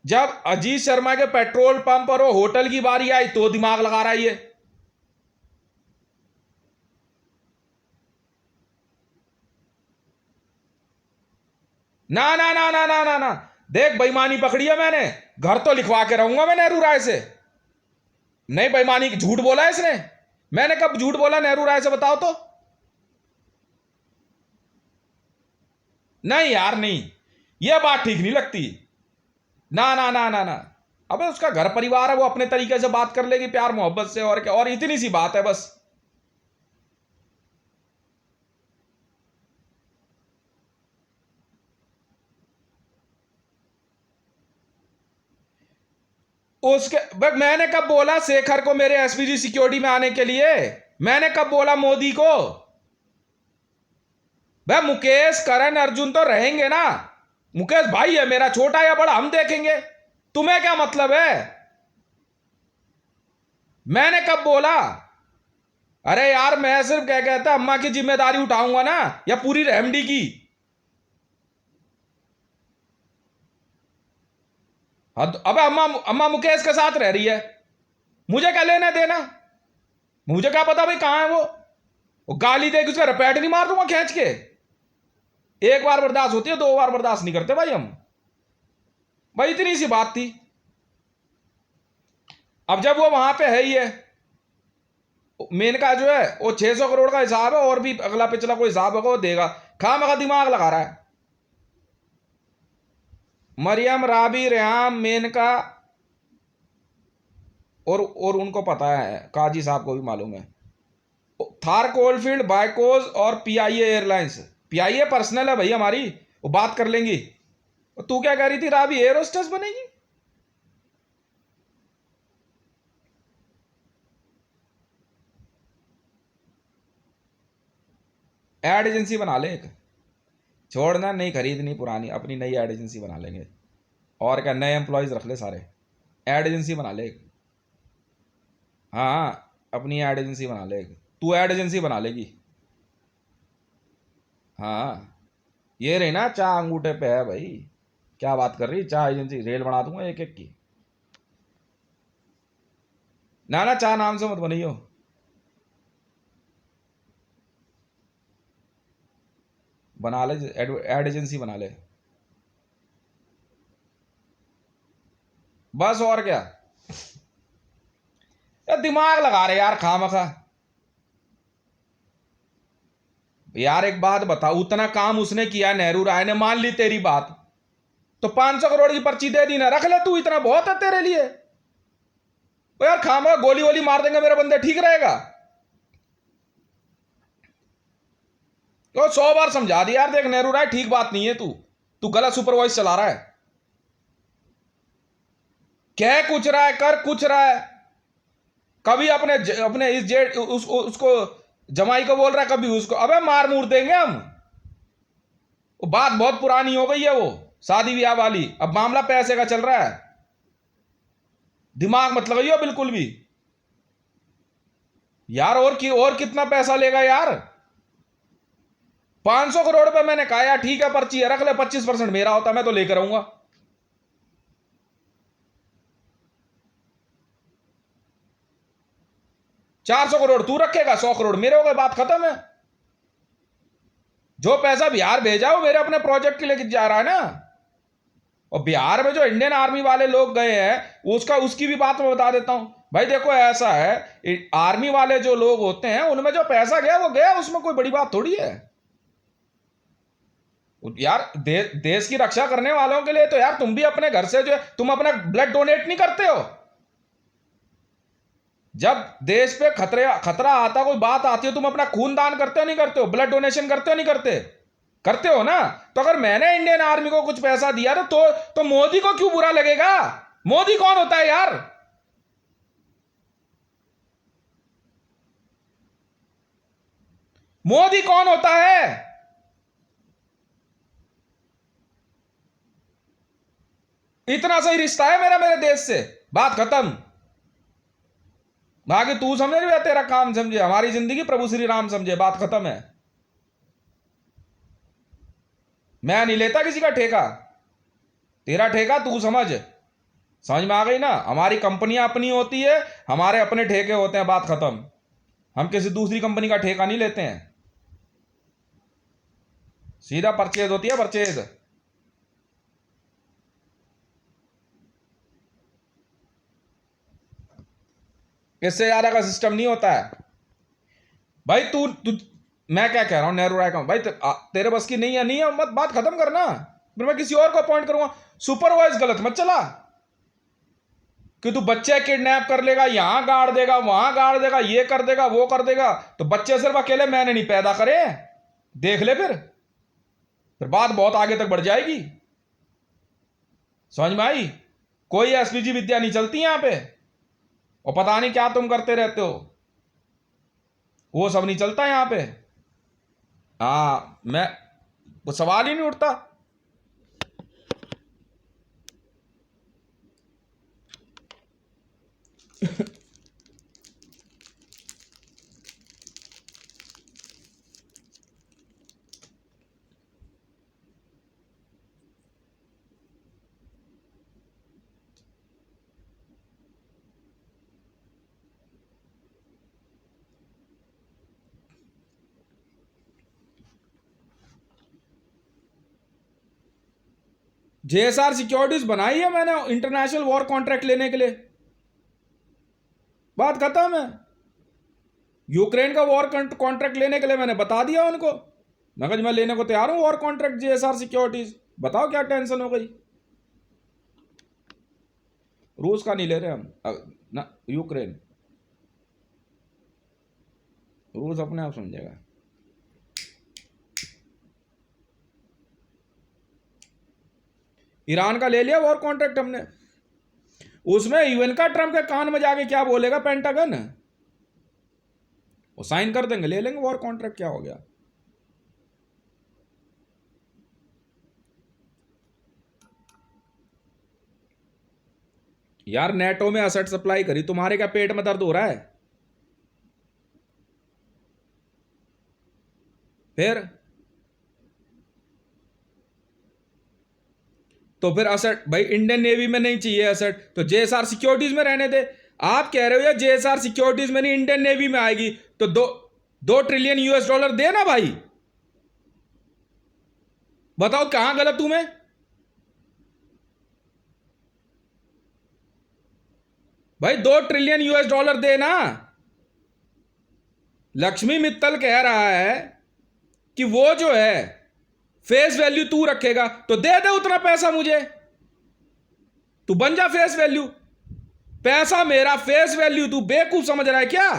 जब अजीत शर्मा के पेट्रोल पंप और वो होटल की बारी आई तो दिमाग लगा रहा है ये। ना ना ना ना ना ना ना, देख बेईमानी पकड़ी है मैंने, घर तो लिखवा के रहूंगा मैं नेहरू राय से। नहीं, बेईमानी झूठ बोला है इसने, मैंने कब झूठ बोला नेहरू राय से बताओ तो? नहीं यार नहीं, यह बात ठीक नहीं लगती। ना ना ना ना ना, अबे उसका घर परिवार है, वो अपने तरीके से बात कर लेगी प्यार मोहब्बत से, और क्या, और इतनी सी बात है बस। उसके मैंने कब बोला शेखर को मेरे एसपीजी सिक्योरिटी में आने के लिए? मैंने कब बोला मोदी को? भाई मुकेश करण अर्जुन तो रहेंगे ना, मुकेश भाई है मेरा, छोटा या बड़ा हम देखेंगे, तुम्हें क्या मतलब है? मैंने कब बोला? अरे यार मैं सिर्फ क्या कहता, अम्मा की जिम्मेदारी उठाऊंगा ना, या पूरी रहमडी की? अबे अम्मा अम्मा मुकेश के साथ रह रही है, मुझे क्या लेना देना? मुझे क्या पता भाई कहां है वो गाली देगी उसका रपैट नहीं मार दूंगा खींच के। एक बार बर्दाश्त होती है, 2 बार बर्दाश्त नहीं करते भाई हम। भाई इतनी सी बात थी। अब जब वो वहां पे है ही है, मेनका जो है वो 600 करोड़ का हिसाब है, और भी अगला पिछला कोई हिसाब होगा वो देगा, खामखा दिमाग लगा रहा है। मरियम, राबी, रेहाम, मेनका, और उनको पता है, काजी साहब को भी मालूम है। थार कोलफील्ड, बाइकोज और पीआईए एयरलाइंस, पीआईए पर्सनल है भाई हमारी, वो बात कर लेंगी। तू क्या कह रही थी, राबी एयर होस्टेस बनेगी? एड एजेंसी बना ले एक, छोड़ना, नहीं खरीदनी पुरानी, अपनी नई एड एजेंसी बना लेंगे। और क्या, नए एम्प्लॉयज रख ले सारे, एड एजेंसी बना ले एक। हाँ, अपनी एड एजेंसी बना ले एक, तू एड एजेंसी बना लेगी। हाँ, ये रही ना, चाह अंगूठे पे है भाई, क्या बात कर रही, चाह एजेंसी रेल बना दूंगा एक एक की। ना ना, चाह नाम से मत बनियो। बना ले, एड एजेंसी बना ले बस, और क्या। यार दिमाग लगा रहे यार खामखा। यार एक बात बता, उतना काम उसने किया, नेहरू राय ने, मान ली तेरी बात, तो 500 करोड़ की पर्ची दे दी ना, रख ले तू, इतना बहुत है तेरे लिए। तो यार खामखा गोली वोली मार देंगे मेरे बंदे, ठीक रहेगा? तो 100 बार समझा दिया यार, देख नेहरू राय ठीक बात नहीं है, तू तू गलत सुपरवाइज चला रहा है। कह कुछ रहा है, कर कुछ रहा है, कभी अपने अपने इस जेठ उसको जमाई को बोल रहा है, कभी उसको, अबे मार मूर देंगे हम। वो बात बहुत पुरानी हो गई है, वो शादी ब्याह वाली, अब मामला पैसे का चल रहा है। दिमाग मत लगाइयो बिल्कुल भी यार, और कितना पैसा लेगा यार? 500 करोड़ पे मैंने कहा यार ठीक है, पर्ची है, रख ले, 25% मेरा होता मैं तो लेकर आऊंगा। 400 करोड़ तू रखेगा, 100 करोड़ मेरे हो गए, बात खत्म है। जो पैसा बिहार भेजा वो मेरे अपने प्रोजेक्ट के लिए जा रहा है ना। और बिहार में जो इंडियन आर्मी वाले लोग गए हैं, उसका उसकी भी बात मैं बता देता हूं भाई। देखो ऐसा है, आर्मी वाले जो लोग होते हैं उनमें जो पैसा गया वो गया, उसमें कोई बड़ी बात थोड़ी है यार। देश की रक्षा करने वालों के लिए तो यार तुम भी अपने घर से जो है, तुम अपना ब्लड डोनेट नहीं करते हो? जब देश पे खतरा आता, कोई बात आती है, तुम अपना खून दान करते हो नहीं करते हो? ब्लड डोनेशन करते हो नहीं करते? करते हो ना। तो अगर मैंने इंडियन आर्मी को कुछ पैसा दिया तो मोदी को क्यों बुरा लगेगा? मोदी कौन होता है यार? मोदी कौन होता है? इतना सही रिश्ता है मेरा मेरे देश से, बात खत्म। बाकी तू समझे या तेरा काम समझे, हमारी जिंदगी प्रभु श्री राम समझे, बात खत्म है। मैं नहीं लेता किसी का ठेका, तेरा ठेका तू समझ। समझ में आ गई ना? हमारी कंपनियां अपनी होती है, हमारे अपने ठेके होते हैं, बात खत्म। हम किसी दूसरी कंपनी का ठेका नहीं लेते हैं, सीधा परचेज होती है, परचेज। इससे ज्यादा का सिस्टम नहीं होता है भाई। तू मैं क्या कह रहा हूं, नेहरू राय का भाई, तेरे बस की नहीं है, नहीं है, मत बात खत्म करना, फिर मैं किसी और को अपॉइंट करूंगा। सुपरवाइज गलत मत चला कि तू बच्चे किडनैप कर लेगा, यहां गाड़ देगा, वहां गाड़ देगा, ये कर देगा, वो कर देगा। तो बच्चे सिर्फ अकेले मैंने नहीं पैदा करे, देख ले फिर बात बहुत आगे तक बढ़ जाएगी। समझ में आई? कोई एसपीजी विद्या नहीं चलती यहां पे, और पता नहीं क्या तुम करते रहते हो, वो सब नहीं चलता यहां पे। हाँ, मैं, वो सवाल ही नहीं उठता। जेएसआर सिक्योरिटीज बनाई है मैंने इंटरनेशनल वॉर कॉन्ट्रैक्ट लेने के लिए, बात खत्म है। यूक्रेन का वॉर कॉन्ट्रैक्ट लेने के लिए मैंने बता दिया उनको, मैं कहा मैं लेने को तैयार हूं वॉर कॉन्ट्रैक्ट जेएसआर सिक्योरिटीज, बताओ क्या टेंशन हो गई। रूस का नहीं ले रहे हम, ना यूक्रेन, रूस अपने आप समझेगा। ईरान का ले लिया वॉर कॉन्ट्रैक्ट हमने, उसमें इवेंका ट्रम्प के कान में जाके क्या बोलेगा पेंटागन, वो साइन कर देंगे, ले लेंगे वॉर कॉन्ट्रैक्ट, क्या हो गया। यार नेटो में असट सप्लाई करी, तुम्हारे क्या पेट में दर्द हो रहा है? फिर तो फिर असट भाई इंडियन नेवी में नहीं चाहिए असट, तो जेएसआर सिक्योरिटीज में रहने दे। आप कह रहे हो या जेएसआर सिक्योरिटीज में नहीं इंडियन नेवी में आएगी, तो 2 ट्रिलियन यूएस डॉलर देना भाई। बताओ कहां गलत हूं मैं? भाई 2 ट्रिलियन यूएस डॉलर देना। लक्ष्मी मित्तल कह रहा है कि वो जो है फेस वैल्यू तू रखेगा, तो दे दे उतना पैसा मुझे, तू बन जा फेस वैल्यू, पैसा मेरा फेस वैल्यू तू बेवकूफ समझ रहा है क्या?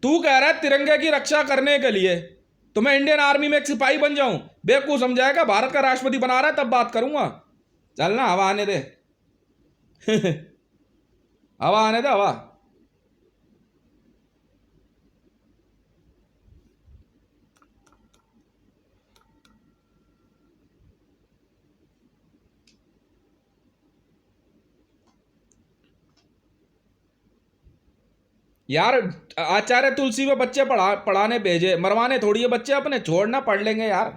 तू कह रहा है तिरंगे की रक्षा करने के लिए तो मैं इंडियन आर्मी में एक सिपाही बन जाऊं, बेवकूफ समझाएगा, भारत का राष्ट्रपति बना रहा है तब बात करूंगा। चल ना, हवा आने दे हवा आने दे हवा। यार आचार्य तुलसी में बच्चे पढ़ाने भेजे, मरवाने थोड़ी है बच्चे अपने, छोड़ना पढ़ लेंगे यार,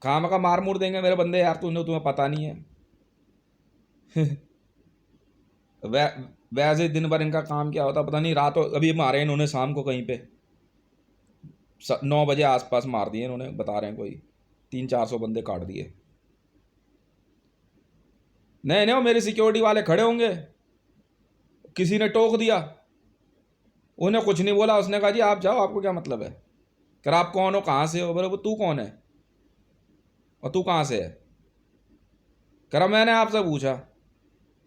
काम का मार मूर देंगे मेरे बंदे यार, तुम्हें पता नहीं है वै, वैसे दिन भर इनका काम क्या होता पता नहीं। रातों अभी मारे इन्होंने शाम को कहीं पे 9 बजे आसपास मार दिए इन्होंने, बता रहे हैं कोई 300-400 बंदे काट दिए। नहीं नहीं, वो मेरे सिक्योरिटी वाले खड़े होंगे, किसी ने टोक दिया, उन्हें कुछ नहीं बोला, उसने कहा जी आप जाओ, आपको क्या मतलब है? कर आप कौन हो, कहाँ से हो? बोले वो तू कौन है और तू कहाँ से है? करा मैंने आपसे पूछा,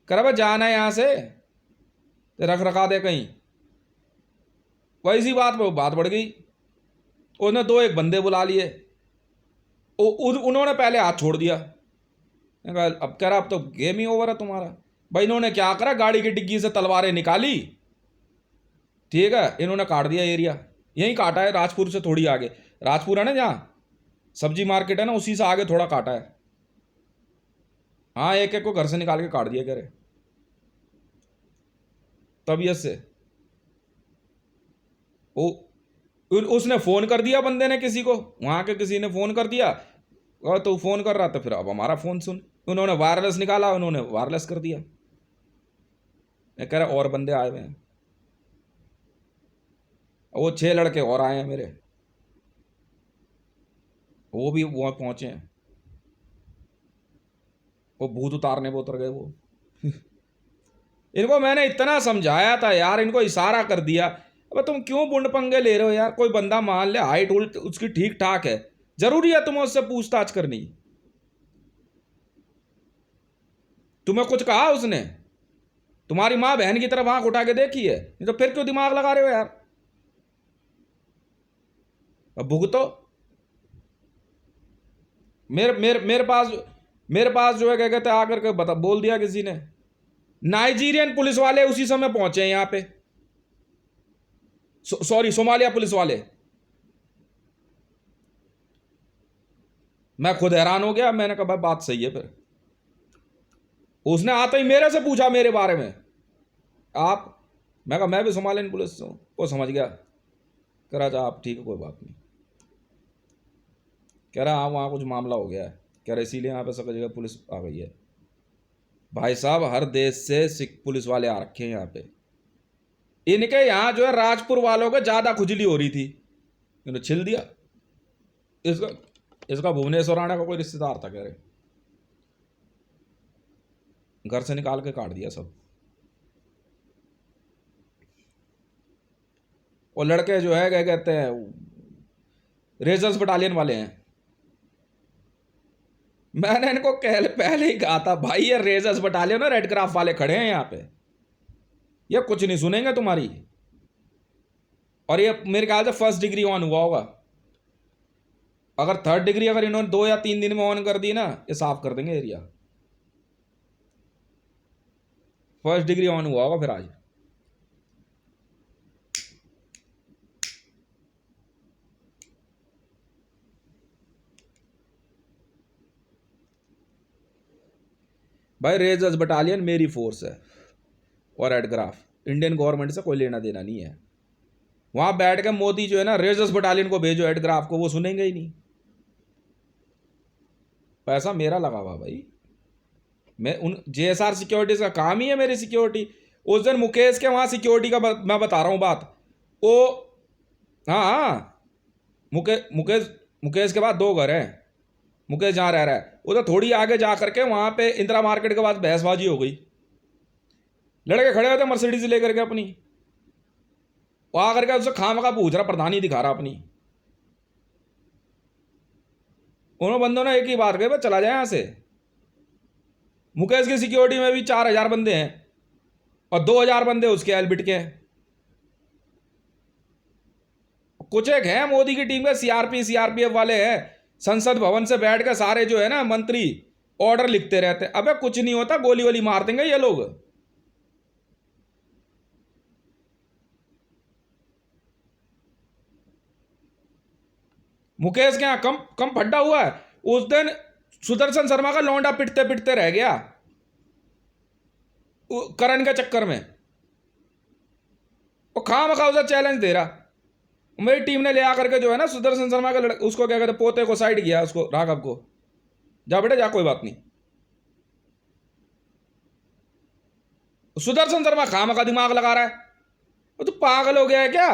करा भाई जाना है यहाँ से तो रख रखा दे कहीं। वैसी बात पर बात बढ़ गई, उन्होंने 2-1 बंदे बुला लिए, उन्होंने पहले हाथ छोड़ दिया। अब कह रहा अब तो गेम ही ओवर है तुम्हारा। भाई इन्होंने क्या करा, गाड़ी की डिग्गी से तलवारें निकाली, ठीक है, इन्होंने काट दिया एरिया, यहीं काटा है, राजपुर से थोड़ी आगे, राजपुर है ना जहाँ सब्जी मार्केट है ना, उसी से आगे थोड़ा काटा है। हाँ, एक एक को घर से निकाल के काट दिया, कह रहे तबीयत से। वो उसने फोन कर दिया, बंदे ने किसी को, वहां के किसी ने फोन कर दिया, और तो फोन कर रहा था, फिर अब हमारा फोन सुन, उन्होंने वायरलेस निकाला, उन्होंने वायरलेस कर दिया। मैं कह रहा और बंदे आए हुए हैं, वो 6 लड़के और आए हैं मेरे, वो भी वहां पहुंचे हैं, वो भूत उतारने पे उतर गए वो इनको मैंने इतना समझाया था यार, इनको इशारा कर दिया, अब तुम क्यों बुंड पंगे ले रहे हो यार? कोई बंदा मान ले हाइट उल्ट उसकी ठीक ठाक है, जरूरी है तुम्हें उससे पूछताछ करनी? तुम्हें कुछ कहा उसने? तुम्हारी माँ बहन की तरफ आंख उठा के देखी है? नहीं तो फिर क्यों दिमाग लगा रहे हो यार? अब भुगतो। मेरे पास जो है क्या कहते हैं आकर के बता बोल दिया किसी ने, नाइजीरियन पुलिस वाले उसी समय पहुंचे हैं यहाँ पे, सॉरी सोमालिया पुलिस वाले। मैं खुद हैरान हो गया, मैंने कहा भाई बात सही है। फिर उसने आते ही मेरे से पूछा मेरे बारे में, आप, मैं कहा मैं भी सोमालियन पुलिस हूँ, वो समझ गया, कह रहा था आप ठीक है कोई बात नहीं, कह रहा हाँ वहाँ कुछ मामला हो गया है, कह रहा इसीलिए यहाँ पे सब जगह पुलिस आ गई है। भाई साहब हर देश से सिख पुलिस वाले आ रखे हैं यहाँ पे, इनके यहाँ जो है राजपुर वालों को ज़्यादा खुजली हो रही थी, इन्होंने छिल दिया। इसका भुवनेश्वर राणा का कोई रिश्तेदार था, कह रहे घर से निकाल के काट दिया सब। और लड़के जो है क्या कहते हैं रेजर्स बटालियन वाले हैं। मैंने इनको पहले ही कहा था भाई ये रेजर्स बटालियन और रेड क्राफ्ट वाले खड़े हैं यहाँ पे, ये कुछ नहीं सुनेंगे तुम्हारी। और ये मेरे ख्याल से 1st डिग्री ऑन हुआ होगा, अगर 3rd डिग्री अगर इन्होंने 2 या 3 दिन में ऑन कर दी ना, ये साफ कर देंगे एरिया। 1st डिग्री ऑन हुआ होगा फिर आज। भाई रेजर्स बटालियन मेरी फोर्स है और एडग्राफ, इंडियन गवर्नमेंट से कोई लेना देना नहीं है। वहां बैठ के मोदी जो है ना, रेजर्स बटालियन को भेजो एडग्राफ को, वो सुनेंगे ही नहीं। पैसा मेरा लगा हुआ भाई, मैं उन जेएसआर सिक्योरिटीज का काम ही है मेरी सिक्योरिटी। उस दिन मुकेश के वहां सिक्योरिटी का मैं बता रहा हूं बात, वो हाँ हाँ, मुकेश मुकेश के बाद 2 घर हैं। मुकेश जहाँ रह रहा है उधर थोड़ी आगे जा करके वहां पे इंदिरा मार्केट के बाद बहसबाजी हो गई। लड़के खड़े होते मर्सिडीज लेकर के अपनी, वो आकर के उससे खाम का पूछ रहा, प्रधानी दिखा रहा अपनी। उन्होंने बंदों ने एक ही बात कही, चला जाए यहां से। मुकेश की सिक्योरिटी में भी 4000 बंदे हैं और 2000 बंदे उसके एलबिट के हैं। कुछ एक है मोदी की टीम के सीआरपीएफ वाले हैं, संसद भवन से बैठ के सारे जो है ना मंत्री ऑर्डर लिखते रहते। अबे कुछ नहीं होता, गोली वोली मार देंगे ये लोग। मुकेश के यहां कम कम फड्डा हुआ है। उस दिन सुदर्शन शर्मा का लौंडा पिटते पिटते रह गया करण के चक्कर में। वो खामखा उसे चैलेंज दे रहा। मेरी टीम ने ले आकर के जो है ना सुदर्शन शर्मा का उसको क्या कहते पोते को साइड किया, उसको राघव को, जा बेटा जा, कोई बात नहीं। सुदर्शन शर्मा खामखा दिमाग लगा रहा है। वो तो पागल हो गया है क्या?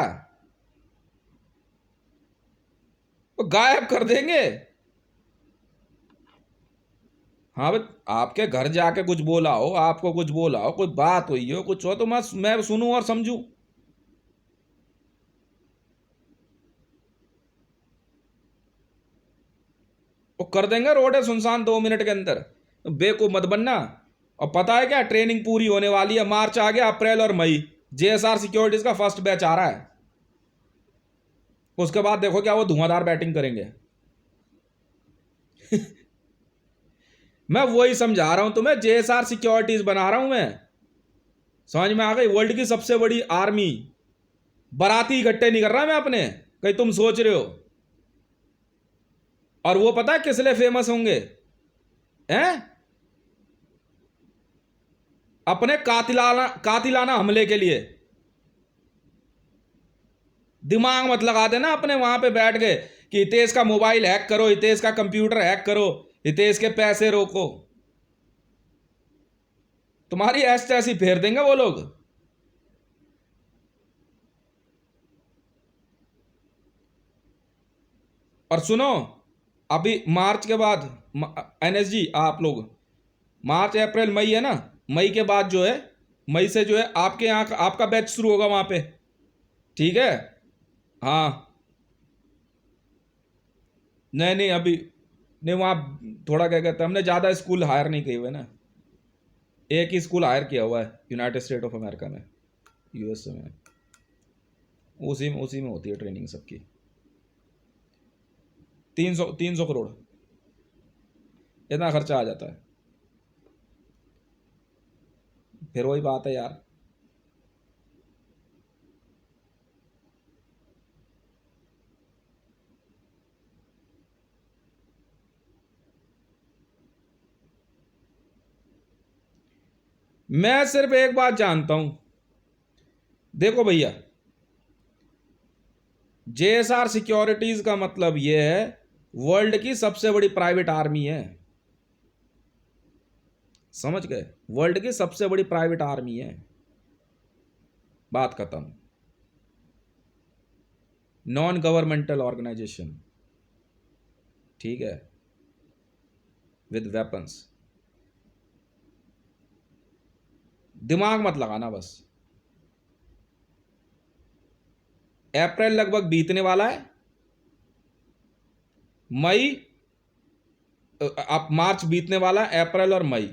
वो गायब कर देंगे। हाँ भाई, आपके घर जाके कुछ बोला हो, आपको कुछ बोला हो, कोई बात हुई हो, कुछ हो तो मैं सुनूं और समझूं। वो कर देंगे रोड है सुनसान 2 मिनट के अंदर। बेवकूफ मत बनना। और पता है क्या, ट्रेनिंग पूरी होने वाली है, मार्च आ गया, अप्रैल और मई जेएसआर सिक्योरिटीज का फर्स्ट बैच आ रहा है। उसके बाद देखो क्या वो धुआंधार बैटिंग करेंगे। मैं वही समझा रहा हूं तुम्हें, जेएसआर सिक्योरिटीज बना रहा हूं मैं। समझ में आ गई? वर्ल्ड की सबसे बड़ी आर्मी, बाराती इकट्ठे नहीं कर रहा मैं अपने, कहीं तुम सोच रहे हो। और वो पता है किस लिए फेमस होंगे? हैं? अपने कातिलाना हमले के लिए। दिमाग मत लगा देना अपने वहां पे बैठ गए कि हितेश का मोबाइल हैक करो, हितेश का कंप्यूटर हैक करो, हितेश के पैसे रोको। तुम्हारी ऐसी ऐसी फेर देंगे वो लोग। और सुनो, अभी मार्च के बाद एनएसजी आप लोग, मार्च अप्रैल मई है ना, मई के बाद जो है, मई से जो है आपके यहाँ आपका बैच शुरू होगा वहां पे। ठीक है? हाँ, नहीं नहीं अभी नहीं, वहाँ थोड़ा क्या कहते हैं, हमने ज़्यादा स्कूल हायर नहीं किए हुए ना। एक ही स्कूल हायर किया हुआ है यूनाइटेड स्टेट ऑफ अमेरिका में, यूएसए में। उसी में होती है ट्रेनिंग सबकी। 300 करोड़ इतना खर्चा आ जाता है। फिर वही बात है यार, मैं सिर्फ एक बात जानता हूं। देखो भैया, जेएसआर सिक्योरिटीज का मतलब यह है वर्ल्ड की सबसे बड़ी प्राइवेट आर्मी है। समझ गए? वर्ल्ड की सबसे बड़ी प्राइवेट आर्मी है। बात खत्म। नॉन गवर्नमेंटल ऑर्गेनाइजेशन, ठीक है, विद वेपन्स। दिमाग मत लगाना बस। अप्रैल लगभग बीतने वाला है, मई आप मार्च बीतने वाला है, अप्रैल और मई,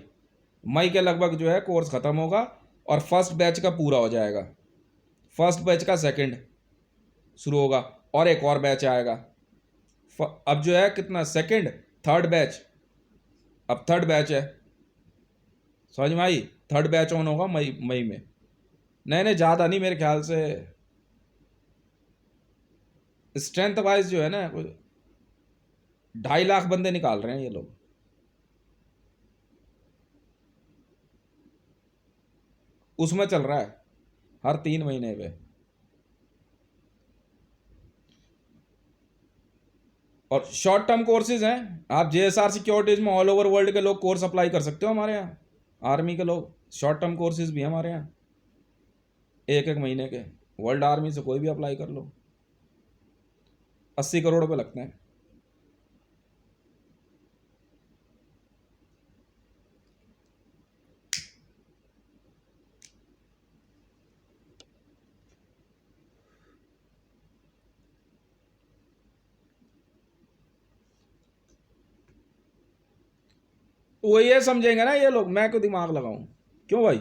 मई के लगभग जो है कोर्स खत्म होगा और फर्स्ट बैच का पूरा हो जाएगा। फर्स्ट बैच का सेकंड शुरू होगा और एक और बैच आएगा। अब जो है कितना, सेकंड थर्ड बैच, अब थर्ड बैच है, समझ में आई? थर्ड बैच ऑन होगा मई मई में। नहीं नहीं, ज़्यादा नहीं मेरे ख्याल से, स्ट्रेंथ वाइज जो है ना 2.5 लाख बंदे निकाल रहे हैं ये लोग। उसमें चल रहा है हर 3 महीने पे। और शॉर्ट टर्म कोर्सेज हैं, आप जेएसआर सिक्योरिटीज में ऑल ओवर वर्ल्ड के लोग कोर्स अप्लाई कर सकते हो हमारे यहाँ, आर्मी के लोग शॉर्ट टर्म कोर्सेज भी हैं हमारे यहाँ, 1 1 महीने के। वर्ल्ड आर्मी से कोई भी अप्लाई कर लो, 80 करोड़ रुपये लगते हैं। तो वही है, समझेंगे ना ये लोग, मैं क्यों दिमाग लगाऊं, क्यों भाई?